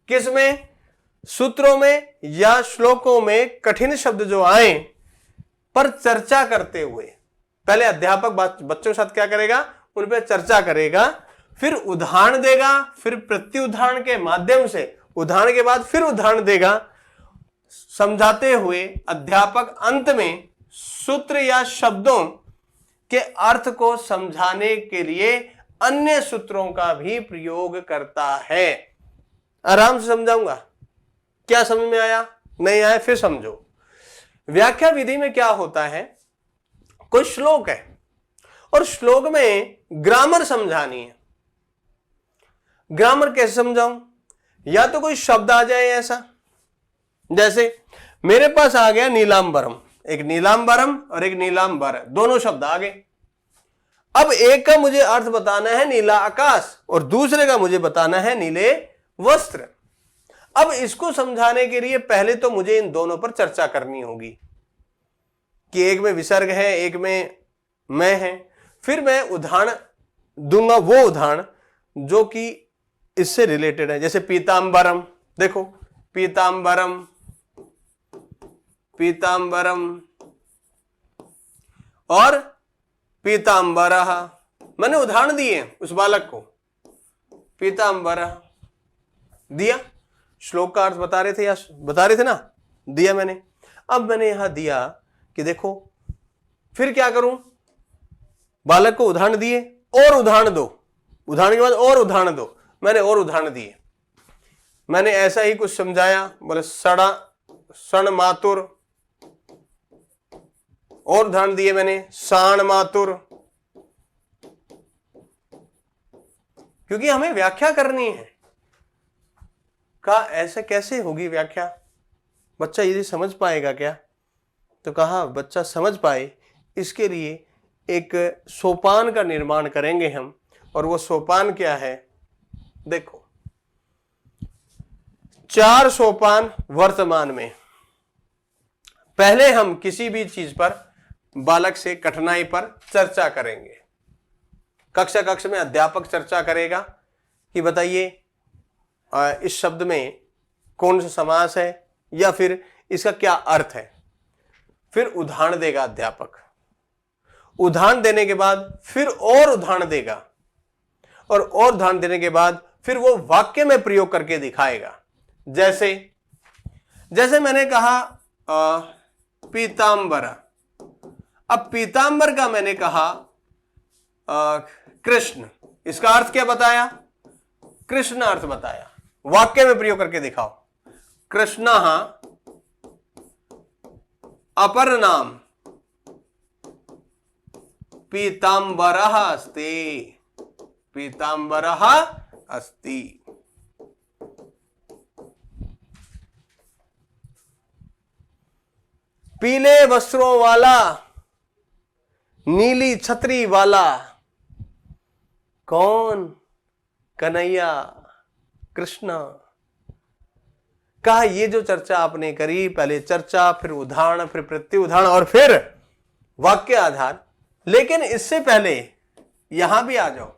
किसमें? सूत्रों में या श्लोकों में कठिन शब्द जो आए पर चर्चा करते हुए, पहले अध्यापक बच्चों के साथ क्या करेगा? उन पर चर्चा करेगा, फिर उदाहरण देगा, फिर प्रत्युदाहरण के माध्यम से, उदाहरण के बाद फिर उदाहरण देगा, समझाते हुए अध्यापक अंत में सूत्र या शब्दों के अर्थ को समझाने के लिए अन्य सूत्रों का भी प्रयोग करता है। आराम से समझाऊंगा। क्या समझ में आया? नहीं आया फिर समझो। व्याख्या विधि में क्या होता है, कोई श्लोक है और श्लोक में ग्रामर समझानी है। ग्रामर कैसे समझाऊं? या तो कोई शब्द आ जाए ऐसा, जैसे मेरे पास आ गया नीलांबरम, एक नीलांबरम और एक नीलांबर, दोनों शब्द आ गए। अब एक का मुझे अर्थ बताना है नीला आकाश और दूसरे का मुझे बताना है नीले वस्त्र। अब इसको समझाने के लिए पहले तो मुझे इन दोनों पर चर्चा करनी होगी कि एक में विसर्ग है, एक में मैं है। फिर मैं उदाहरण दूंगा, वो उदाहरण जो कि इससे रिलेटेड है। जैसे पीतांबरम, देखो पीतांबरम, पीतांबरम और पीतांबरः, मैंने उदाहरण दिए उस बालक को। पीतांबरः दिया, श्लोक का अर्थ बता रहे थे या बता रहे थे ना, दिया मैंने। अब मैंने यहां दिया कि देखो, फिर क्या करूं? बालक को उदाहरण दिए और उदाहरण दो, उदाहरण के बाद और उदाहरण दो। मैंने और उदाहरण दिए, मैंने ऐसा ही कुछ समझाया, बोले सड़ा सण मातुर, और उदाहरण दिए मैंने साण मातुर, क्योंकि हमें व्याख्या करनी है। कहा ऐसे कैसे होगी व्याख्या, बच्चा यदि समझ पाएगा क्या? तो कहा बच्चा समझ पाए इसके लिए एक सोपान का निर्माण करेंगे हम। और वो सोपान क्या है? देखो 4 सोपान वर्तमान में। पहले हम किसी भी चीज पर बालक से कठिनाई पर चर्चा करेंगे। कक्ष में अध्यापक चर्चा करेगा कि बताइए इस शब्द में कौन सा समास है या फिर इसका क्या अर्थ है। फिर उदाहरण देगा अध्यापक, उदाहरण देने के बाद फिर और उदाहरण देगा, और उदाहरण देने के बाद फिर वो वाक्य में प्रयोग करके दिखाएगा। जैसे जैसे मैंने कहा पीतांबर, अब पीतांबर का मैंने कहा कृष्ण, इसका अर्थ क्या बताया? कृष्ण अर्थ बताया। वाक्य में प्रयोग करके दिखाओ। कृष्णः अपर नाम पीतांबरः अस्ति। पीतांबरः अस्ति। पीले वस्त्रों वाला, नीली छतरी वाला कौन? कन्हैया, कृष्ण। कहा ये जो चर्चा आपने करी, पहले चर्चा, फिर उदाहरण, फिर प्रति उदाहरण और फिर वाक्य आधार, लेकिन इससे पहले यहां भी आ जाओ।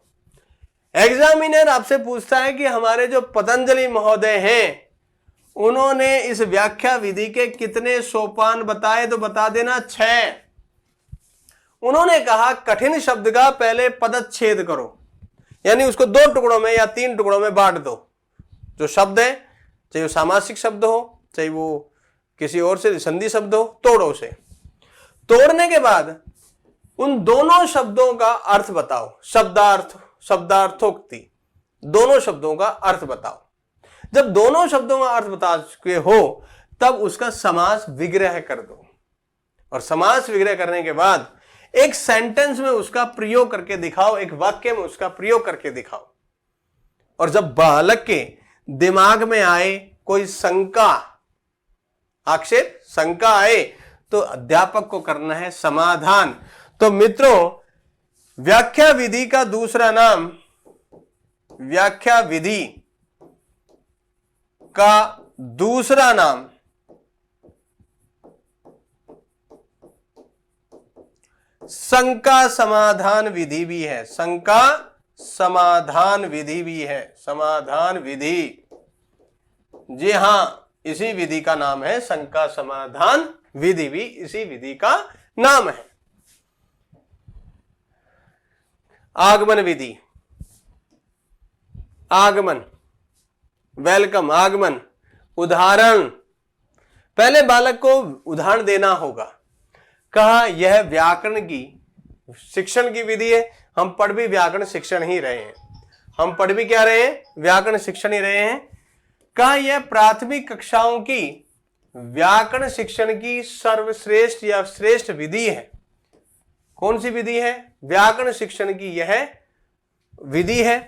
एग्जामिनर आपसे पूछता है कि हमारे जो पतंजलि महोदय हैं उन्होंने इस व्याख्या विधि के कितने सोपान बताए, तो बता देना 6। उन्होंने कहा कठिन शब्द का पहले पदच्छेद करो, यानी उसको 2 टुकड़ों में या 3 टुकड़ों में बांट दो। जो शब्द है, चाहे वो सामासिक शब्द हो, चाहे वो किसी और से संधि शब्द हो, तोड़ो उसे। तोड़ने के बाद उन दोनों शब्दों का अर्थ बताओ। शब्दार्थ, शब्दार्थोक्ति, दोनों शब्दों का अर्थ बताओ। जब दोनों शब्दों का अर्थ बता चुके हो तब उसका समास विग्रह कर दो, और समास विग्रह करने के बाद एक सेंटेंस में उसका प्रयोग करके दिखाओ, एक वाक्य में उसका प्रयोग करके दिखाओ। और जब बालक के दिमाग में आए कोई शंका, आक्षेप, शंका आए, तो अध्यापक को करना है समाधान। तो मित्रों, व्याख्या विधि का दूसरा नाम, व्याख्या विधि का दूसरा नाम शंका समाधान विधि भी है। शंका समाधान विधि भी है। समाधान विधि, जी हां, इसी विधि का नाम है शंका समाधान विधि, भी इसी विधि का नाम है। आगमन विधि, आगमन, वेलकम, आगमन, उदाहरण। पहले बालक को उदाहरण देना होगा। कहा यह व्याकरण की शिक्षण की विधि है। हम पढ़ भी व्याकरण शिक्षण ही रहे हैं। हम पढ़ भी क्या रहे हैं? व्याकरण शिक्षण ही रहे हैं। कहा यह प्राथमिक कक्षाओं की व्याकरण शिक्षण की सर्वश्रेष्ठ या श्रेष्ठ विधि है। कौन सी विधि है? व्याकरण शिक्षण की यह विधि है।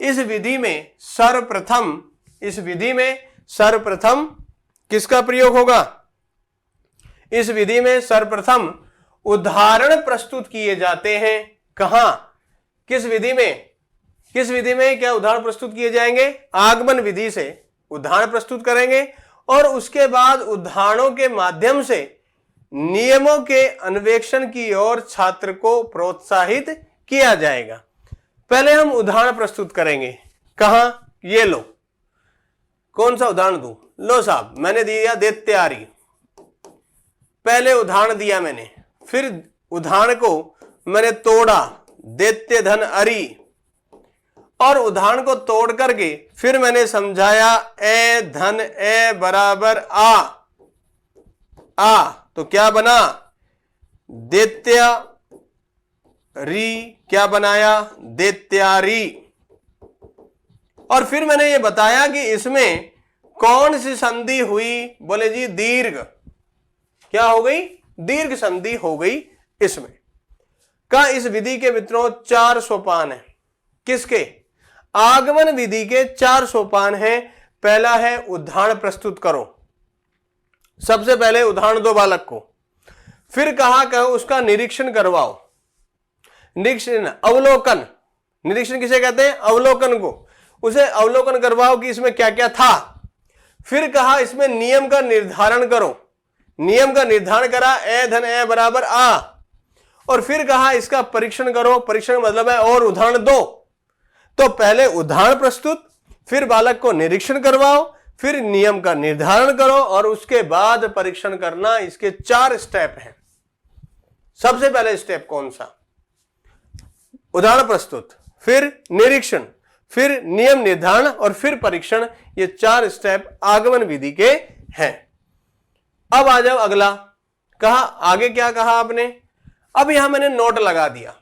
इस विधि में सर्वप्रथम, इस विधि में सर्वप्रथम किसका प्रयोग होगा? इस विधि में सर्वप्रथम उदाहरण प्रस्तुत किए जाते हैं। कहां? किस विधि में? किस विधि में क्या उदाहरण प्रस्तुत किए जाएंगे? आगमन विधि से उदाहरण प्रस्तुत करेंगे और उसके बाद उदाहरणों के माध्यम से नियमों के अन्वेषण की ओर छात्र को प्रोत्साहित किया जाएगा। पहले हम उदाहरण प्रस्तुत करेंगे। कहां? ये लो। कौन सा उदाहरण दूं? लो साहब, मैंने दिया दैत्यारी। पहले उदाहरण दिया मैंने, फिर उदाहरण को मैंने तोड़ा, दैत्य धन अरि, और उदाहरण को तोड़ करके फिर मैंने समझाया ए धन ए बराबर आ तो क्या बना? दैत्या री, क्या बनाया? दैत्यारी। और फिर मैंने ये बताया कि इसमें कौन सी संधि हुई? बोले जी दीर्घ। क्या हो गई? दीर्घ संधि हो गई इसमें। का इस विधि के मित्रों 4 सोपान है। किसके? आगमन विधि के 4 सोपान हैं। पहला है उदाहरण प्रस्तुत करो। सबसे पहले उदाहरण दो बालक को, फिर कहा उसका निरीक्षण करवाओ। निरीक्षण, अवलोकन। निरीक्षण किसे कहते हैं? अवलोकन को। उसे अवलोकन करवाओ कि इसमें क्या क्या था। फिर कहा इसमें नियम का निर्धारण करो। नियम का निर्धारण करा, ए धन ए बराबर आ। और फिर कहा इसका परीक्षण करो। परीक्षण मतलब है और उदाहरण दो। तो पहले उदाहरण प्रस्तुत, फिर बालक को निरीक्षण करवाओ, फिर नियम का निर्धारण करो और उसके बाद परीक्षण करना। इसके 4 स्टेप हैं। सबसे पहले स्टेप कौन सा? उदाहरण प्रस्तुत, फिर निरीक्षण, फिर नियम निर्धारण और फिर परीक्षण। ये 4 स्टेप आगमन विधि के हैं। अब आ जाओ अगला। कहा आगे क्या कहा आपने? अब यहां मैंने नोट लगा दिया।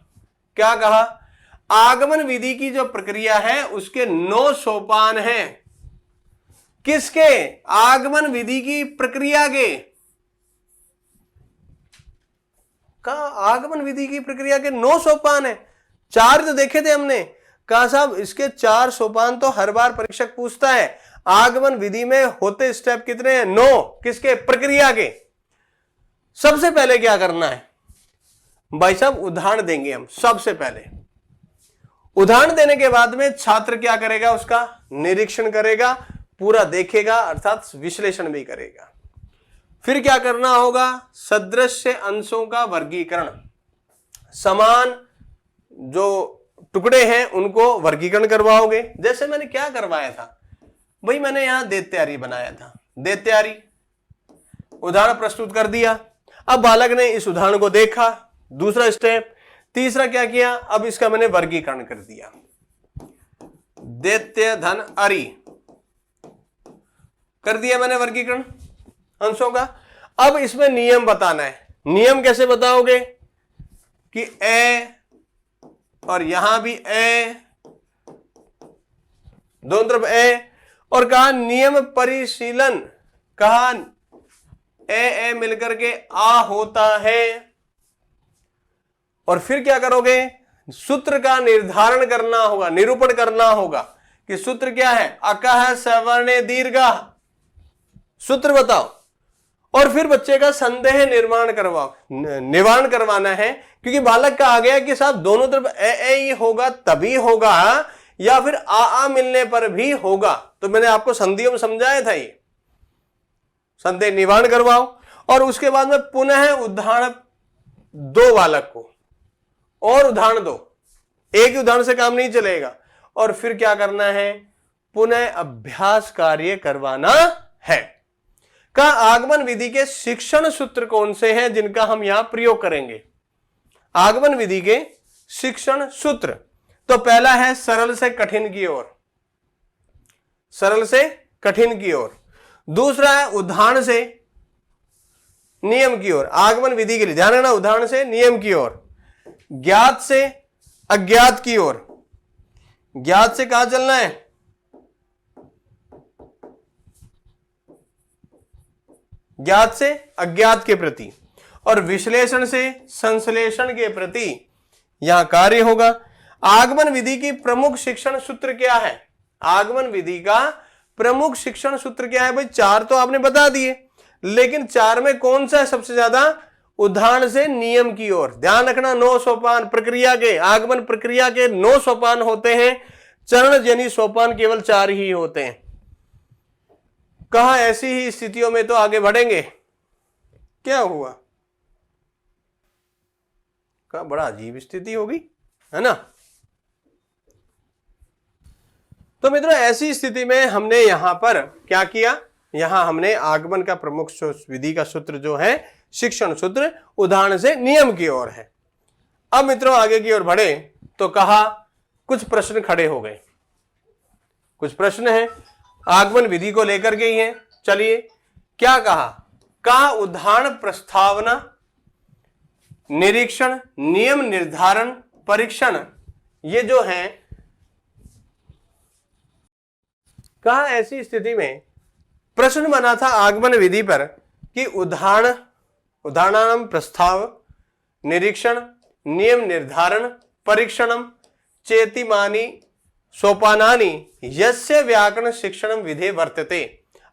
क्या कहा? आगमन विधि की जो प्रक्रिया है उसके 9 सोपान हैं। किसके? आगमन विधि की प्रक्रिया के। कहा आगमन विधि की प्रक्रिया के 9 सोपान है। 4 तो देखे थे हमने। कहा साहब इसके 4 सोपान तो हर बार परीक्षक पूछता है। आगमन विधि में होते स्टेप कितने हैं? 9। किसके? प्रक्रिया के। सबसे पहले क्या करना है भाई साहब? उदाहरण देंगे हम। सबसे पहले उदाहरण देने के बाद में छात्र क्या करेगा? उसका निरीक्षण करेगा, पूरा देखेगा, अर्थात विश्लेषण भी करेगा। फिर क्या करना होगा? सदृश अंशों का वर्गीकरण। समान जो टुकड़े हैं उनको वर्गीकरण करवाओगे। जैसे मैंने क्या करवाया था भाई, मैंने यहां दैत्यारी बनाया था। दैत्यारी उदाहरण प्रस्तुत कर दिया। अब बालक ने इस उदाहरण को देखा, दूसरा स्टेप। तीसरा क्या किया? अब इसका मैंने वर्गीकरण कर दिया। दैत्य धन अरि कर दिया मैंने वर्गीकरण अंशों का। अब इसमें नियम बताना है। नियम कैसे बताओगे? कि ए और यहां भी ए, दोनों तरफ ए, और कहा नियम परिशीलन। कहा ए मिलकर के आ होता है। और फिर क्या करोगे? सूत्र का निर्धारण करना होगा, निरूपण करना होगा कि सूत्र क्या है? अकह सवर्णे दीर्घा। सूत्र बताओ। और फिर बच्चे का संदेह निवारण करवाना है, क्योंकि बालक का आ गया कि साहब दोनों तरफ ए ही होगा तभी होगा, या फिर आ मिलने पर भी होगा। तो मैंने आपको संधियों में समझाया था, ये संदेह निवारण करवाओ। और उसके बाद में पुनः उदाहरण दो बालक को, और उदाहरण दो। एक ही उदाहरण से काम नहीं चलेगा। और फिर क्या करना है? पुनः अभ्यास कार्य करवाना है। का आगमन विधि के शिक्षण सूत्र कौन से हैं जिनका हम यहां प्रयोग करेंगे? आगमन विधि के शिक्षण सूत्र तो पहला है सरल से कठिन की ओर। सरल से कठिन की ओर। दूसरा है उदाहरण से नियम की ओर। आगमन विधि के लिए ध्यान रखना, उदाहरण से नियम की ओर। ज्ञात से अज्ञात की ओर। ज्ञात से कहां चलना है? ज्ञात से अज्ञात के प्रति। और विश्लेषण से संश्लेषण के प्रति यहां कार्य होगा। आगमन विधि की प्रमुख शिक्षण सूत्र क्या है? आगमन विधि का प्रमुख शिक्षण सूत्र क्या है? भाई 4 तो आपने बता दिए, लेकिन 4 में कौन सा है सबसे ज्यादा? उदाहरण से नियम की ओर। ध्यान रखना 9 सोपान प्रक्रिया के, आगमन प्रक्रिया के 9 सोपान होते हैं। चरण यानी सोपान केवल 4 ही होते हैं। कहा ऐसी ही स्थितियों में तो आगे बढ़ेंगे। क्या हुआ? कहा बड़ा अजीब स्थिति होगी, है ना? तो मित्रों ऐसी स्थिति में हमने यहां पर क्या किया? यहां हमने आगमन का प्रमुख विधि का सूत्र जो है शिक्षण सूत्र, उदाहरण से नियम की ओर है। अब मित्रों आगे की ओर बढ़े तो कहा कुछ प्रश्न खड़े हो गए। कुछ प्रश्न हैं आगमन विधि को लेकर के ही है। चलिए क्या कहा? कहा उदाहरण प्रस्तावना, निरीक्षण, नियम निर्धारण, परीक्षण, ये जो है कहा ऐसी स्थिति में प्रश्न बना था आगमन विधि पर कि उदाहरणानां प्रस्ताव, निरीक्षण, नियम निर्धारण, परीक्षणम चेतिमानी सोपानानि यस्य व्याकरण शिक्षणम विधे वर्तते।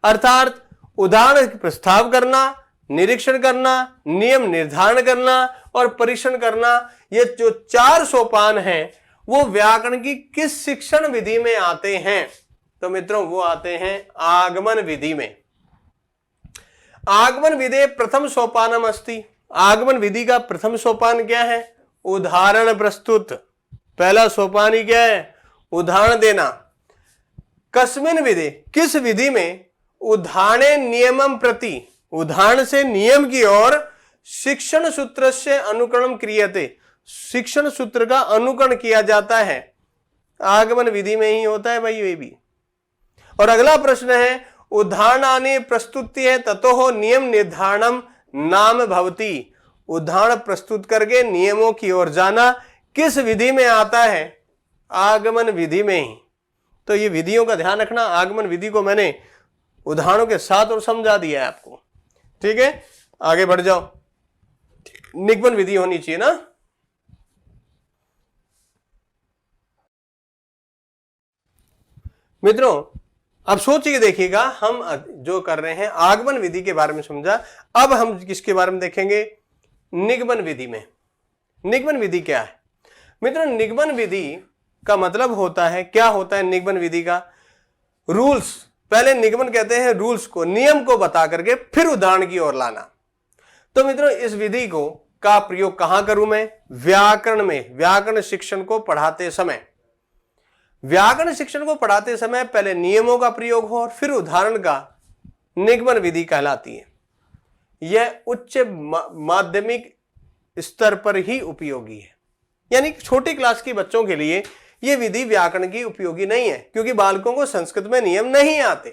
अर्थात उदाहरण प्रस्ताव करना, निरीक्षण करना, नियम निर्धारण करना और परीक्षण करना, ये जो 4 सोपान हैं वो व्याकरण की किस शिक्षण विधि में आते हैं? तो मित्रों वो आते हैं आगमन विधि में। आगमन विधि प्रथम सोपानम अस्ति। आगमन विधि का प्रथम सोपान क्या है? उदाहरण प्रस्तुत। पहला सोपान ही क्या है? उदाहरण देना। कस्मिन विधि, किस विधि में? उदाहरणे नियमम प्रति, उदाहरण से नियम की ओर शिक्षण सूत्र से अनुकरण क्रियते, शिक्षण सूत्र का अनुकरण किया जाता है। आगमन विधि में ही होता है भाई ये भी। और अगला प्रश्न है उदाहरणानि प्रस्तुति है ततो नियम निर्धारणम नाम भवति। उदाहरण प्रस्तुत करके नियमों की ओर जाना किस विधि में आता है? आगमन विधि में ही। तो ये विधियों का ध्यान रखना, आगमन विधि को मैंने उदाहरणों के साथ और समझा दिया है आपको। ठीक है, आगे बढ़ जाओ। निगमन विधि होनी चाहिए ना। मित्रों अब सोचिए, देखिएगा हम जो कर रहे हैं आगमन विधि के बारे में समझा, अब हम किसके बारे में देखेंगे? निगमन विधि में। निगमन विधि क्या है मित्रों? निगमन विधि का मतलब होता है, क्या होता है निगमन विधि का? रूल्स। पहले निगमन कहते हैं रूल्स को, नियम को बता करके फिर उदाहरण की ओर लाना। तो मित्रों इस विधि को का प्रयोग कहां करूं मैं? व्याकरण में। व्याकरण शिक्षण को पढ़ाते समय, व्याकरण शिक्षण को पढ़ाते समय पहले नियमों का प्रयोग हो और फिर उदाहरण का निगमन विधि कहलाती है। यह उच्च माध्यमिक स्तर पर ही उपयोगी है, यानी छोटी क्लास के बच्चों के लिए यह विधि व्याकरण की उपयोगी नहीं है, क्योंकि बालकों को संस्कृत में नियम नहीं आते।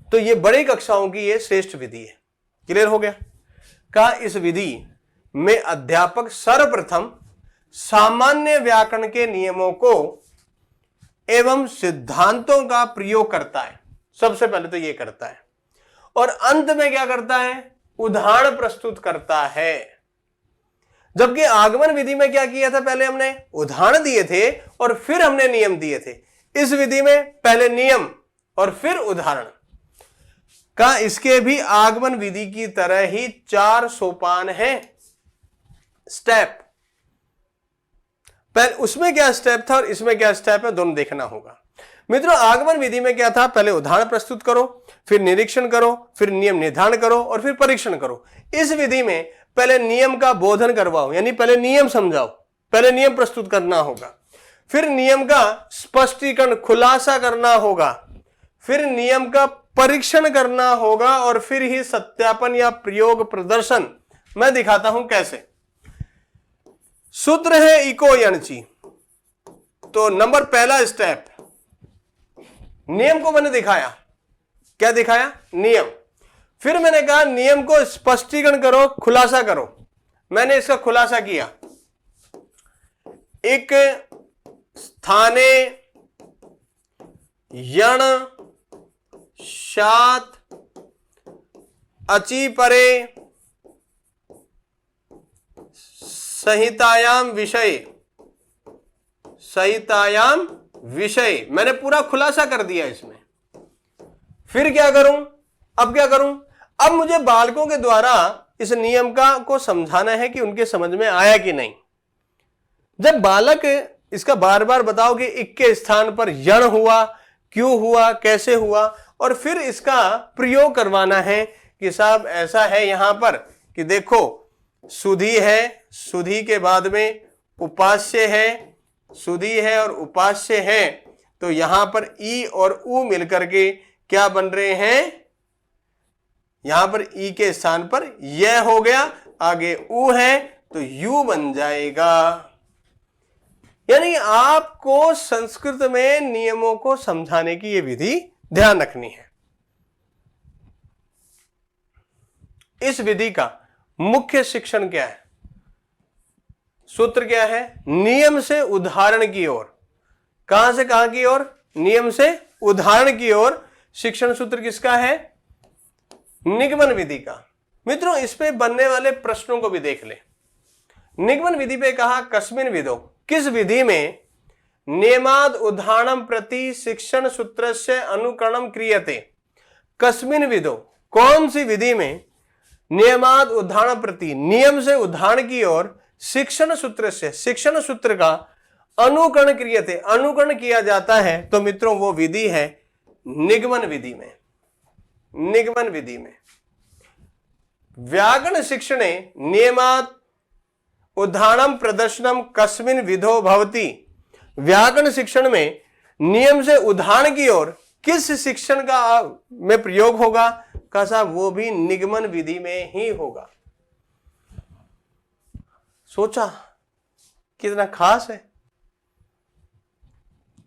तो यह बड़ी कक्षाओं की यह श्रेष्ठ विधि है। क्लियर हो गया? का इस विधि में अध्यापक सर्वप्रथम सामान्य व्याकरण के नियमों को एवं सिद्धांतों का प्रयोग करता है। सबसे पहले तो यह करता है, और अंत में क्या करता है? उदाहरण प्रस्तुत करता है। जबकि आगमन विधि में क्या किया था? पहले हमने उदाहरण दिए थे और फिर हमने नियम दिए थे। इस विधि में पहले नियम और फिर उदाहरण का। इसके भी आगमन विधि की तरह ही 4 सोपान हैं, स्टेप। पहले उसमें क्या स्टेप था और इसमें क्या स्टेप है, दोनों देखना होगा। मित्रों आगमन विधि में क्या था? पहले उदाहरण प्रस्तुत करो, फिर निरीक्षण करो, फिर नियम निर्धारण करो और फिर परीक्षण करो। इस विधि में पहले नियम का बोधन करवाओ, यानी पहले नियम समझाओ, पहले नियम प्रस्तुत करना होगा, फिर नियम का स्पष्टीकरण खुलासा करना होगा, फिर नियम का परीक्षण करना होगा और फिर ही सत्यापन या प्रयोग प्रदर्शन। मैं दिखाता हूं कैसे। सूत्र है इको यणची। तो नंबर पहला स्टेप, नियम को मैंने दिखाया। क्या दिखाया? नियम। फिर मैंने कहा नियम को स्पष्टीकरण करो, खुलासा करो। मैंने इसका खुलासा किया। एक स्थाने यण शात अचि परे संहितायाम विषय, संहितायाम विषय। मैंने पूरा खुलासा कर दिया इसमें। फिर क्या करूं? अब क्या करूं? अब मुझे बालकों के द्वारा इस नियम का को समझाना है कि उनके समझ में आया कि नहीं। जब बालक इसका बार बार बताओ कि इक के स्थान पर यण हुआ, क्यों हुआ, कैसे हुआ, और फिर इसका प्रयोग करवाना है कि साहब ऐसा है यहां पर कि देखो सुधी है, सुधी के बाद में उपास्य है, सुधी है और उपास्य है, तो यहां पर ई और उ मिलकर के क्या बन रहे हैं? यहां पर ई के स्थान पर यह हो गया, आगे उ है तो यू बन जाएगा। यानी आपको संस्कृत में नियमों को समझाने की यह विधि ध्यान रखनी है। इस विधि का मुख्य शिक्षण क्या है? सूत्र क्या है? नियम से उदाहरण की ओर। कहां से कहां की ओर? नियम से उदाहरण की ओर। शिक्षण सूत्र किसका है? निगमन विधि का। मित्रों इस पे बनने वाले प्रश्नों को भी देख ले। निगमन विधि पे कहा कस्मिन विधौ, किस विधि में नियमाद उदाहरणम प्रति शिक्षण सूत्रस्य अनुकरणम क्रियते। कस्मिन विधौ, कौन सी विधि में नियमाद उदाहरण प्रति, नियम से उदाहरण की ओर, शिक्षण सूत्र से, शिक्षण सूत्र का अनुकरण क्रियते, अनुकरण किया जाता है। तो मित्रों वो विधि है निगमन विधि में। निगमन विधि में व्याकरण शिक्षणे नियमात उदाहरणम प्रदर्शनम कस्मिन विधो भवति। व्याकरण शिक्षण में नियम से उदाहरण की ओर किस शिक्षण का में प्रयोग होगा? का साहब वो भी निगमन विधि में ही होगा। सोचा कितना खास है।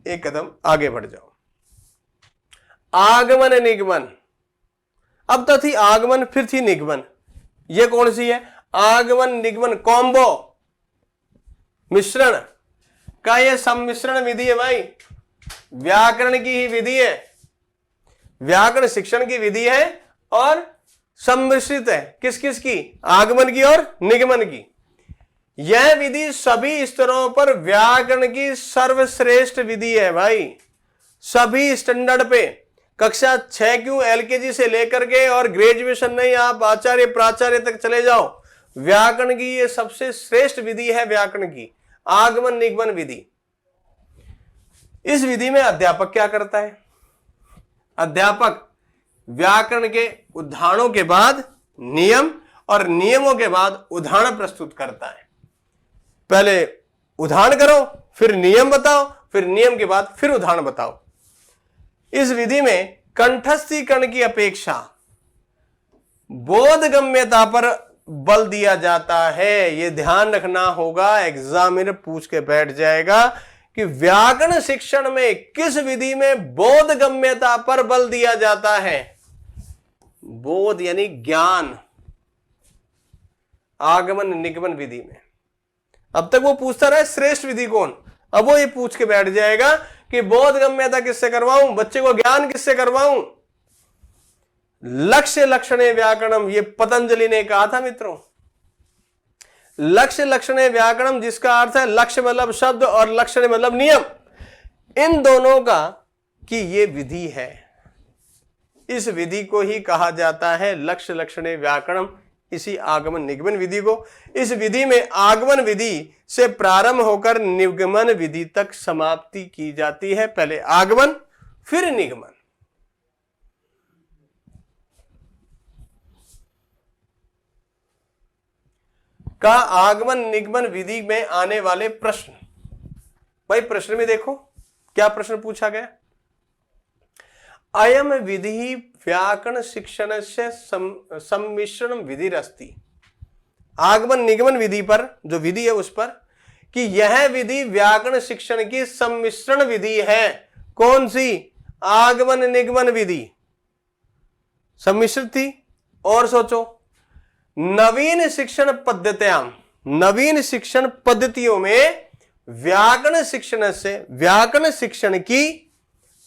एक कदम आगे बढ़ जाओ। आगमन निगमन, अब तो थी आगमन फिर थी निगमन। ये कौन सी है? आगमन निगमन कॉम्बो, मिश्रण। का ये सम्मिश्रण विधि है भाई, व्याकरण की ही विधि है, व्याकरण शिक्षण की विधि है और सम्मिश्रित है किस किस की, आगमन की और निगमन की। यह विधि सभी स्तरों पर व्याकरण की सर्वश्रेष्ठ विधि है भाई, सभी स्टैंडर्ड पे, कक्षा 6 क्यों, एलकेजी से लेकर के और ग्रेजुएशन नहीं, आप आचार्य प्राचार्य तक चले जाओ, व्याकरण की ये सबसे श्रेष्ठ विधि है, व्याकरण की आगमन निगमन विधि। इस विधि में अध्यापक क्या करता है, अध्यापक व्याकरण के उदाहरणों के बाद नियम और नियमों के बाद उदाहरण प्रस्तुत करता है। पहले उदाहरण करो, फिर नियम बताओ, फिर नियम के बाद फिर उदाहरण बताओ। इस विधि में कंठस्थीकरण की अपेक्षा बोधगम्यता पर बल दिया जाता है। यह ध्यान रखना होगा, एग्जामिनर पूछ के बैठ जाएगा कि व्याकरण शिक्षण में किस विधि में बोधगम्यता पर बल दिया जाता है। बोध यानी ज्ञान, आगमन निगमन विधि में। अब तक वो पूछता रहा श्रेष्ठ विधि कौन, अब वो ये पूछ के बैठ जाएगा कि बोधगम्यता किससे करवाऊं, बच्चे को ज्ञान किससे करवाऊं। लक्ष्य लक्षणे व्याकरणम, ये पतंजलि ने कहा था मित्रों, लक्ष्य लक्षणे व्याकरणम, जिसका अर्थ है लक्ष्य मतलब शब्द और लक्षण मतलब नियम, इन दोनों का कि ये विधि है। इस विधि को ही कहा जाता है लक्ष्य लक्षणे व्याकरणम, इसी आगमन निगमन विधि को। इस विधि में आगमन विधि से प्रारंभ होकर निगमन विधि तक समाप्ति की जाती है। पहले आगमन फिर निगमन। का आगमन निगमन विधि में आने वाले प्रश्न, भाई प्रश्न में देखो क्या प्रश्न पूछा गया। अयम विधि व्याकरण शिक्षण से सम्मिश्रण विधि रस्ती, आगमन निगमन विधि पर जो विधि है उस पर कि यह विधि व्याकरण शिक्षण की सम्मिश्रण विधि है। कौन सी, आगमन निगमन विधि सम्मिश्रित थी। और सोचो, नवीन शिक्षण पद्धतियां, नवीन शिक्षण पद्धतियों में व्याकरण शिक्षण से व्याकरण शिक्षण की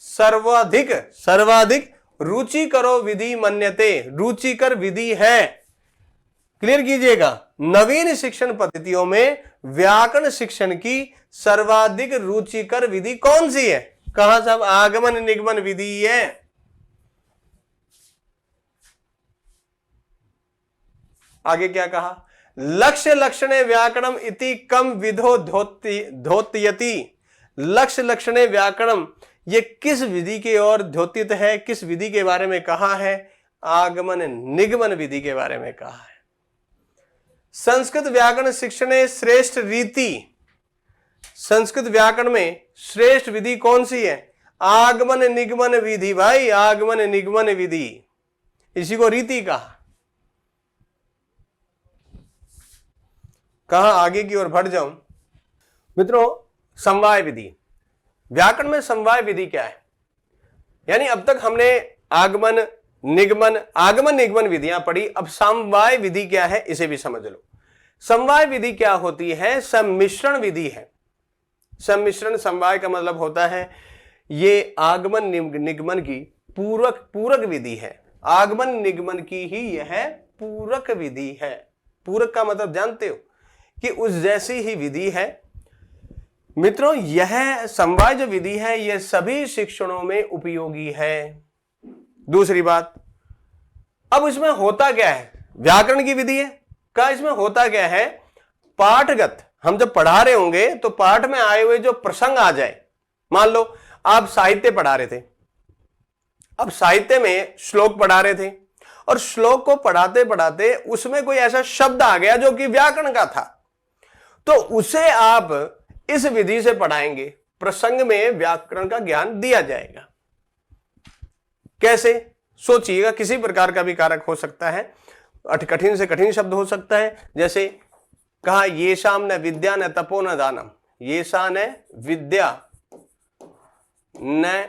सर्वाधिक रुचिकरो विधि मन्यते, रुचिकर विधि है। क्लियर कीजिएगा, नवीन शिक्षण पद्धतियों में व्याकरण शिक्षण की सर्वाधिक रुचिकर विधि कौन सी है, कहां साहब, आगमन निगमन विधि है। आगे क्या कहा, लक्ष्य लक्षणे व्याकरणम इति कम विधो धोत्यति, लक्ष्य लक्षणे व्याकरणम, ये किस विधि की ओर द्योतित है, किस विधि के बारे में कहा है, आगमन निगमन विधि के बारे में कहा है। संस्कृत व्याकरण शिक्षण श्रेष्ठ रीति, संस्कृत व्याकरण में श्रेष्ठ विधि कौन सी है, आगमन निगमन विधि भाई, आगमन निगमन विधि, इसी को रीति कहा। कहां आगे की ओर बढ़ जाऊं मित्रों, समवाय विधि। व्याकरण में समवाय विधि क्या है, यानी अब तक हमने आगमन निगमन विधियां पढ़ी, अब समवाय विधि क्या है इसे भी समझ लो। समवाय विधि क्या होती है, सम्मिश्रण विधि है। सम्मिश्रण समवाय का मतलब होता है ये आगमन निगमन की पूरक विधि है, आगमन निगमन की ही यह पूरक विधि है। पूरक का मतलब जानते हो कि उस जैसी ही विधि है। मित्रों, यह समवाय जो विधि है यह सभी शिक्षणों में उपयोगी है। दूसरी बात, अब इसमें होता क्या है, व्याकरण की विधि है का, इसमें होता क्या है, पाठगत हम जब पढ़ा रहे होंगे तो पाठ में आए हुए जो प्रसंग आ जाए, मान लो आप साहित्य पढ़ा रहे थे, अब साहित्य में श्लोक पढ़ा रहे थे और श्लोक को पढ़ाते पढ़ाते उसमें कोई ऐसा शब्द आ गया जो कि व्याकरण का था, तो उसे आप इस विधि से पढ़ाएंगे, प्रसंग में व्याकरण का ज्ञान दिया जाएगा। कैसे, सोचिएगा, किसी प्रकार का भी कारक हो सकता है, कठिन से कठिन शब्द हो सकता है, जैसे कहा येषाम न विद्या न तपो न दानम, येषा न विद्या न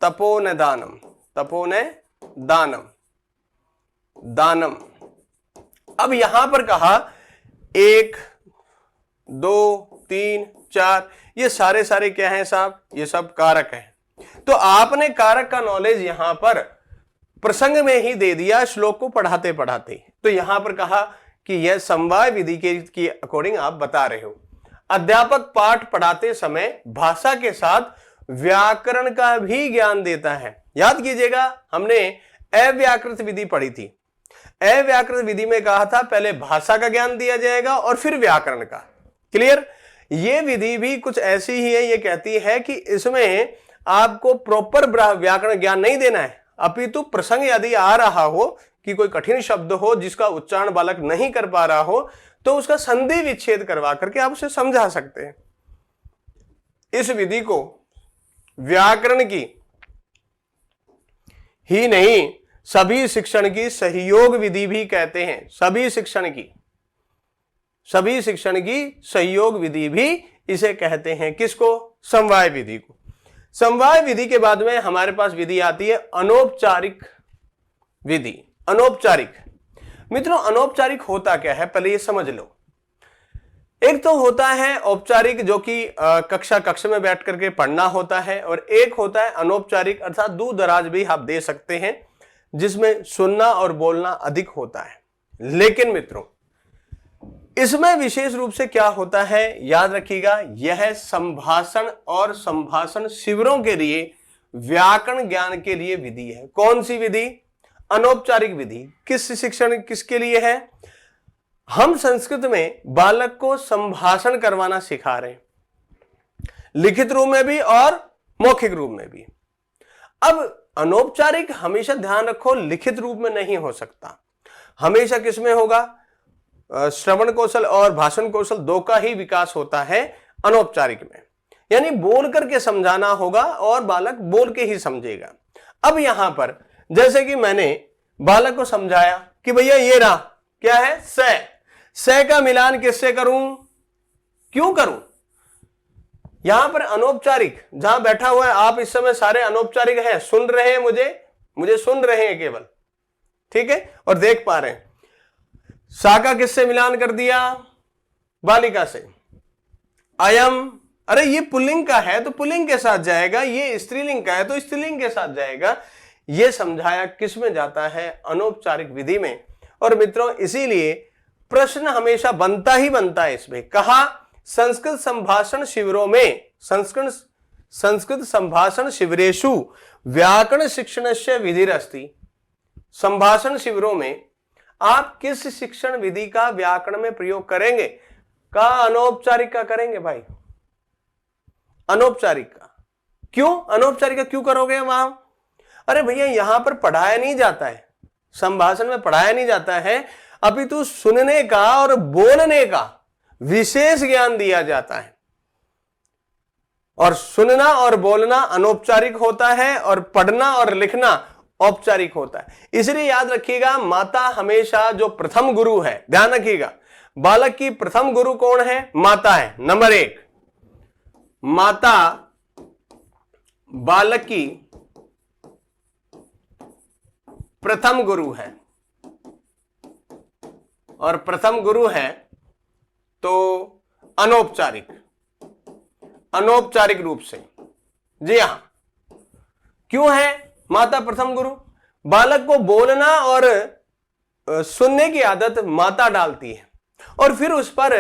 तपो न दानम, तपो न दानम। अब यहां पर कहा 1 2 3, 4, ये सारे क्या हैं साहब? ये सब कारक हैं। तो आपने कारक का नॉलेज यहां पर प्रसंग में ही दे दिया श्लोक को पढ़ाते पढ़ाते। तो यहां पर कहा कि यह समवाय विधि के अकॉर्डिंग आप बता रहे हो। अध्यापक पाठ पढ़ाते समय भाषा के साथ व्याकरण का भी ज्ञान देता है। याद कीजिएगा, हमने अव्याकृत विधि पढ़ी थी। अव्याकृत विधि में कहा था पहले भाषा का ज्ञान दिया जाएगा और फिर व्याकरण का। क्लियर? ये विधि भी कुछ ऐसी ही है, ये कहती है कि इसमें आपको प्रॉपर व्याकरण ज्ञान नहीं देना है, अपितु प्रसंग यदि आ रहा हो कि कोई कठिन शब्द हो जिसका उच्चारण बालक नहीं कर पा रहा हो, तो उसका संधि विच्छेद करवा करके आप उसे समझा सकते हैं। इस विधि को व्याकरण की ही नहीं, सभी शिक्षण की सहयोग विधि भी कहते हैं। सभी शिक्षण की सहयोग विधि भी इसे कहते हैं। किसको? समवाय विधि को। समवाय विधि के बाद में हमारे पास विधि आती है अनौपचारिक विधि। अनौपचारिक मित्रों, अनौपचारिक होता क्या है पहले ये समझ लो। एक तो होता है औपचारिक, जो कि कक्ष में बैठ करके पढ़ना होता है, और एक होता है अनौपचारिक अर्थात दूर दराज भी आप दे सकते हैं, जिसमें सुनना और बोलना अधिक होता है। लेकिन मित्रों, इसमें विशेष रूप से क्या होता है याद रखिएगा, यह संभाषण और संभाषण शिविरों के लिए व्याकरण ज्ञान के लिए विधि है। कौन सी विधि? अनौपचारिक विधि। किसके लिए है? हम संस्कृत में बालक को संभाषण करवाना सिखा रहे हैं, लिखित रूप में भी और मौखिक रूप में भी। अब अनौपचारिक हमेशा ध्यान रखो लिखित रूप में नहीं हो सकता, हमेशा किसमें होगा? श्रवण कौशल और भाषण कौशल दो का ही विकास होता है अनौपचारिक में, यानी बोल करके समझाना होगा और बालक बोल के ही समझेगा। अब यहां पर जैसे कि मैंने बालक को समझाया कि भैया ये रहा क्या है? से का मिलान किससे करूं, क्यों करूं? यहां पर अनौपचारिक, जहां बैठा हुआ है आप इस समय सारे अनौपचारिक हैं, सुन रहे हैं, मुझे सुन रहे हैं केवल, ठीक है, और देख पा रहे हैं। सा का किससे मिलान कर दिया? बालिका से। अयम, अरे ये पुल्लिंग का है तो पुल्लिंग के साथ जाएगा, ये स्त्रीलिंग का है तो स्त्रीलिंग के साथ जाएगा। ये समझाया किस में जाता है? अनौपचारिक विधि में। और मित्रों, इसीलिए प्रश्न हमेशा बनता ही बनता है इसमें। कहा संस्कृत संभाषण शिविरों में, संस्कृत संभाषण शिविरेषु व्याकरण शिक्षणस्य विधिरस्ति। संभाषण शिविरों में आप किस शिक्षण विधि का व्याकरण में प्रयोग करेंगे? का अनौपचारिक का करेंगे भाई, अनौपचारिक का। क्यों अनौपचारिक का क्यों करोगे वहां? अरे भैया यहां पर पढ़ाया नहीं जाता है, संभाषण में पढ़ाया नहीं जाता है, अपितु सुनने का और बोलने का विशेष ज्ञान दिया जाता है। और सुनना और बोलना अनौपचारिक होता है और पढ़ना और लिखना औपचारिक होता है। इसलिए याद रखिएगा, माता हमेशा जो प्रथम गुरु है, ध्यान रखिएगा, बालक की प्रथम गुरु कौन है? माता है। नंबर 1, माता बालक की प्रथम गुरु है, और प्रथम गुरु है तो अनौपचारिक रूप से। जी हां, क्यों है माता प्रथम गुरु? बालक को बोलना और सुनने की आदत माता डालती है, और फिर उस पर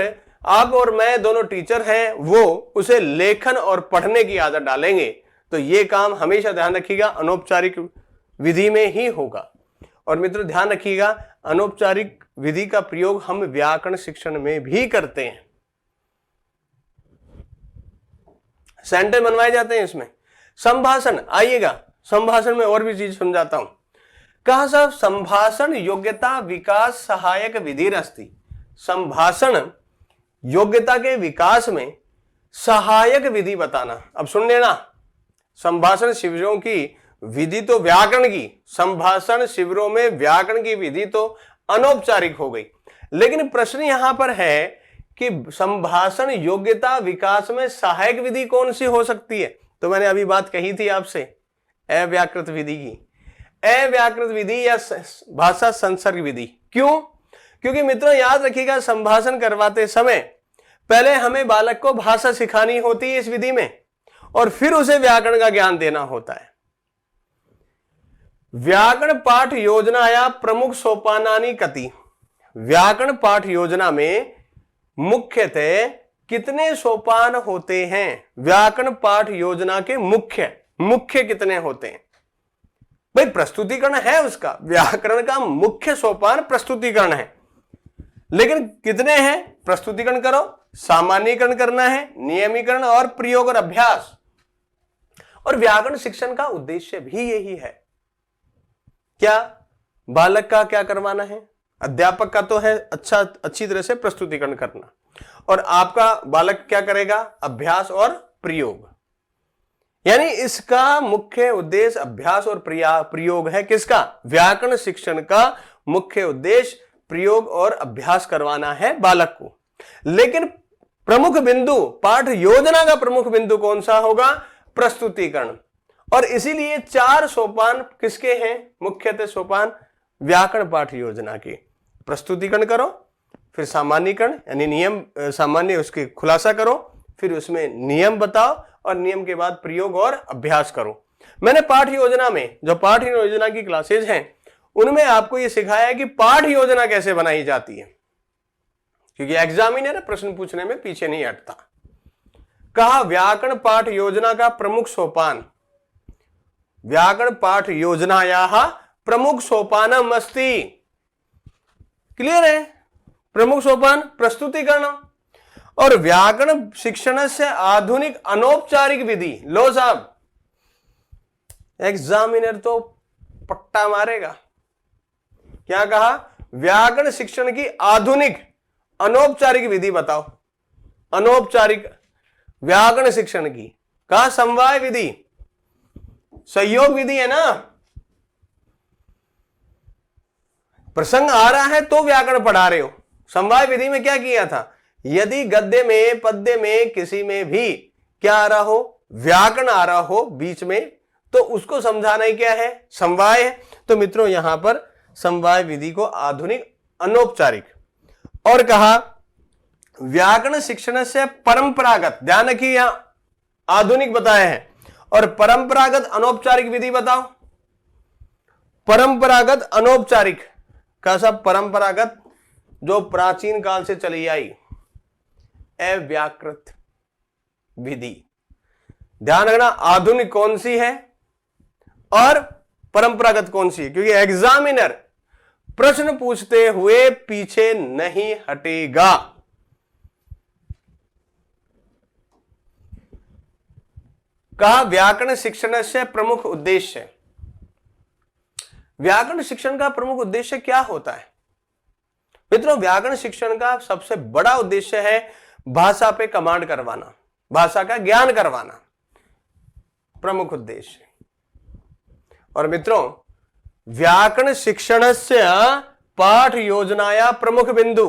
आप और मैं दोनों टीचर हैं, वो उसे लेखन और पढ़ने की आदत डालेंगे। तो ये काम हमेशा ध्यान रखिएगा अनौपचारिक विधि में ही होगा। और मित्रों ध्यान रखिएगा, अनौपचारिक विधि का प्रयोग हम व्याकरण शिक्षण में भी करते हैं। सेंटेंस बनवाए जाते हैं इसमें। संभाषण, आइएगा संभाषण में और भी चीज समझाता हूं। कहा साहब संभाषण योग्यता विकास सहायक विधिरस्ति। संभाषण योग्यता के विकास में सहायक विधि बताना। अब सुन लेना, संभाषण शिविरों की विधि तो व्याकरण की, संभाषण शिविरों में व्याकरण की विधि तो अनौपचारिक हो गई, लेकिन प्रश्न यहां पर है कि संभाषण योग्यता विकास में सहायक विधि कौन सी हो सकती है? तो मैंने अभी बात कही थी आपसे अव्याकृत विधि की। अव्याकृत विधि या भाषा संसर्ग विधि। क्यों? क्योंकि मित्रों याद रखिएगा, संभाषण करवाते समय पहले हमें बालक को भाषा सिखानी होती है इस विधि में, और फिर उसे व्याकरण का ज्ञान देना होता है। व्याकरण पाठ योजना या प्रमुख सोपानानि कति। व्याकरण पाठ योजना में मुख्यतः कितने सोपान होते हैं? व्याकरण पाठ योजना के मुख्य कितने होते हैं? भाई प्रस्तुतिकरण है उसका, व्याकरण का मुख्य सोपान प्रस्तुतिकरण है, लेकिन कितने हैं? प्रस्तुतिकरण करो, सामान्यीकरण करना है, नियमीकरण और प्रयोग और अभ्यास। और व्याकरण शिक्षण का उद्देश्य भी यही है। क्या बालक का क्या करवाना है? अध्यापक का तो है अच्छी तरह से प्रस्तुतिकरण करना, और आपका बालक क्या करेगा? अभ्यास और प्रयोग। यानी इसका मुख्य उद्देश्य अभ्यास और प्रयोग है। किसका? व्याकरण शिक्षण का मुख्य उद्देश्य प्रयोग और अभ्यास करवाना है बालक को। लेकिन प्रमुख बिंदु, पाठ योजना का प्रमुख बिंदु कौन सा होगा? प्रस्तुतिकरण। और इसीलिए 4 सोपान किसके हैं? मुख्यतः सोपान व्याकरण पाठ योजना के। प्रस्तुतिकरण करो, फिर सामान्यीकरण यानी नियम, सामान्य उसके खुलासा करो, फिर उसमें नियम बताओ, और नियम के बाद प्रयोग और अभ्यास करो। मैंने पाठ योजना में, जो पाठ योजना की क्लासेज हैं, उनमें आपको यह सिखाया है कि पाठ योजना कैसे बनाई जाती है, क्योंकि एग्जामिनर प्रश्न पूछने में पीछे नहीं हटता। कहा व्याकरण पाठ योजना का प्रमुख सोपान, व्याकरण पाठ योजनायाः प्रमुख सोपानम अस्ति। क्लियर है? प्रमुख सोपान प्रस्तुतिकरण और व्याकरण शिक्षण से आधुनिक अनौपचारिक विधि। लो साहब, एग्जामिनर तो पट्टा मारेगा। क्या कहा? व्याकरण शिक्षण की आधुनिक अनौपचारिक विधि बताओ। अनौपचारिक व्याकरण शिक्षण की कहा? समवाय विधि, सहयोग विधि है ना। प्रसंग आ रहा है तो व्याकरण पढ़ा रहे हो। समवाय विधि में क्या किया था? यदि गद्य में, पद्य में, किसी में भी क्या आ रहा हो? व्याकरण आ रहा हो बीच में, तो उसको समझाना ही क्या है? समवाय है। तो मित्रों यहां पर समवाय विधि को आधुनिक अनौपचारिक, और कहा व्याकरण शिक्षण से परंपरागत, ध्यान रखिए यहां आधुनिक बताया है, और परंपरागत अनौपचारिक विधि बताओ। परंपरागत अनौपचारिक का सब परंपरागत जो प्राचीन काल से चली आई अव्याकृत विधि। ध्यान रखना आधुनिक कौन सी है और परंपरागत कौन सी है, क्योंकि एग्जामिनर प्रश्न पूछते हुए पीछे नहीं हटेगा। कहा व्याकरण शिक्षण से प्रमुख उद्देश्य। व्याकरण शिक्षण का प्रमुख उद्देश्य क्या होता है? मित्रों व्याकरण शिक्षण का सबसे बड़ा उद्देश्य है भाषा पे कमांड करवाना, भाषा का ज्ञान करवाना, प्रमुख उद्देश्य। और मित्रों व्याकरण शिक्षण से पाठ योजनाया प्रमुख बिंदु,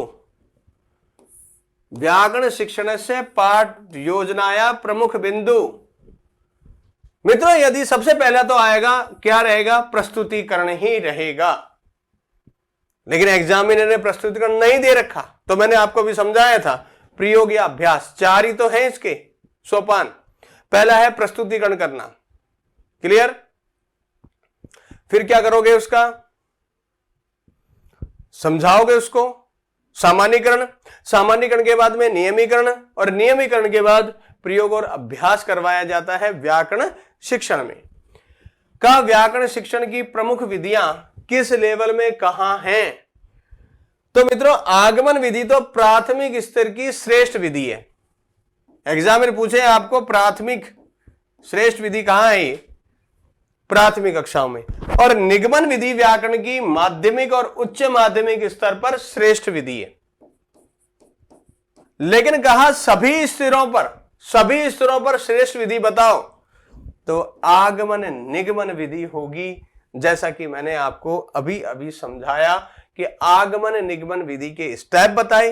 व्याकरण शिक्षण से पाठ योजनाया प्रमुख बिंदु। मित्रों यदि सबसे पहला तो आएगा क्या रहेगा? प्रस्तुतिकरण ही रहेगा। लेकिन एग्जामिनर ने प्रस्तुतिकरण नहीं दे रखा, तो मैंने आपको भी समझाया था प्रयोग या अभ्यास, 4 ही तो है इसके सोपान। पहला है प्रस्तुतिकरण करना, क्लियर? फिर क्या करोगे? उसका समझाओगे उसको, सामान्यीकरण, सामान्यीकरण के बाद में नियमीकरण, और नियमीकरण के बाद प्रयोग और अभ्यास करवाया जाता है व्याकरण शिक्षण में। का व्याकरण शिक्षण की प्रमुख विधियां किस लेवल में कहां हैं? तो मित्रों आगमन विधि तो प्राथमिक स्तर की श्रेष्ठ विधि है। एग्जामिनर पूछे आपको प्राथमिक श्रेष्ठ विधि कहां है? प्राथमिक कक्षाओं में। और निगमन विधि व्याकरण की माध्यमिक और उच्च माध्यमिक स्तर पर श्रेष्ठ विधि है। लेकिन कहा सभी स्तरों पर श्रेष्ठ विधि बताओ, तो आगमन निगमन विधि होगी। जैसा कि मैंने आपको अभी अभी समझाया कि आगमन निगमन विधि के स्टेप बताए,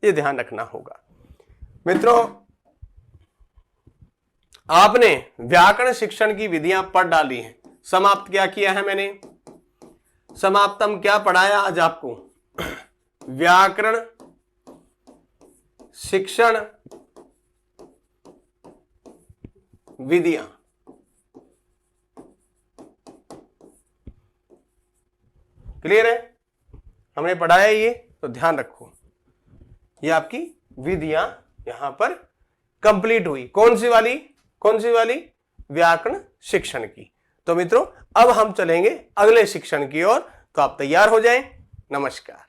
ये ध्यान रखना होगा। मित्रों आपने व्याकरण शिक्षण की विधियां पढ़ डाली हैं। समाप्त क्या किया है मैंने? समाप्तम क्या पढ़ाया आज आपको? व्याकरण शिक्षण विधियां। क्लियर है? हमने पढ़ाया ये, तो ध्यान रखो, ये आपकी विधियां यहां पर कंप्लीट हुई। कौन सी वाली? व्याकरण शिक्षण की। तो मित्रों अब हम चलेंगे अगले शिक्षण की ओर, तो आप तैयार हो जाएं। नमस्कार।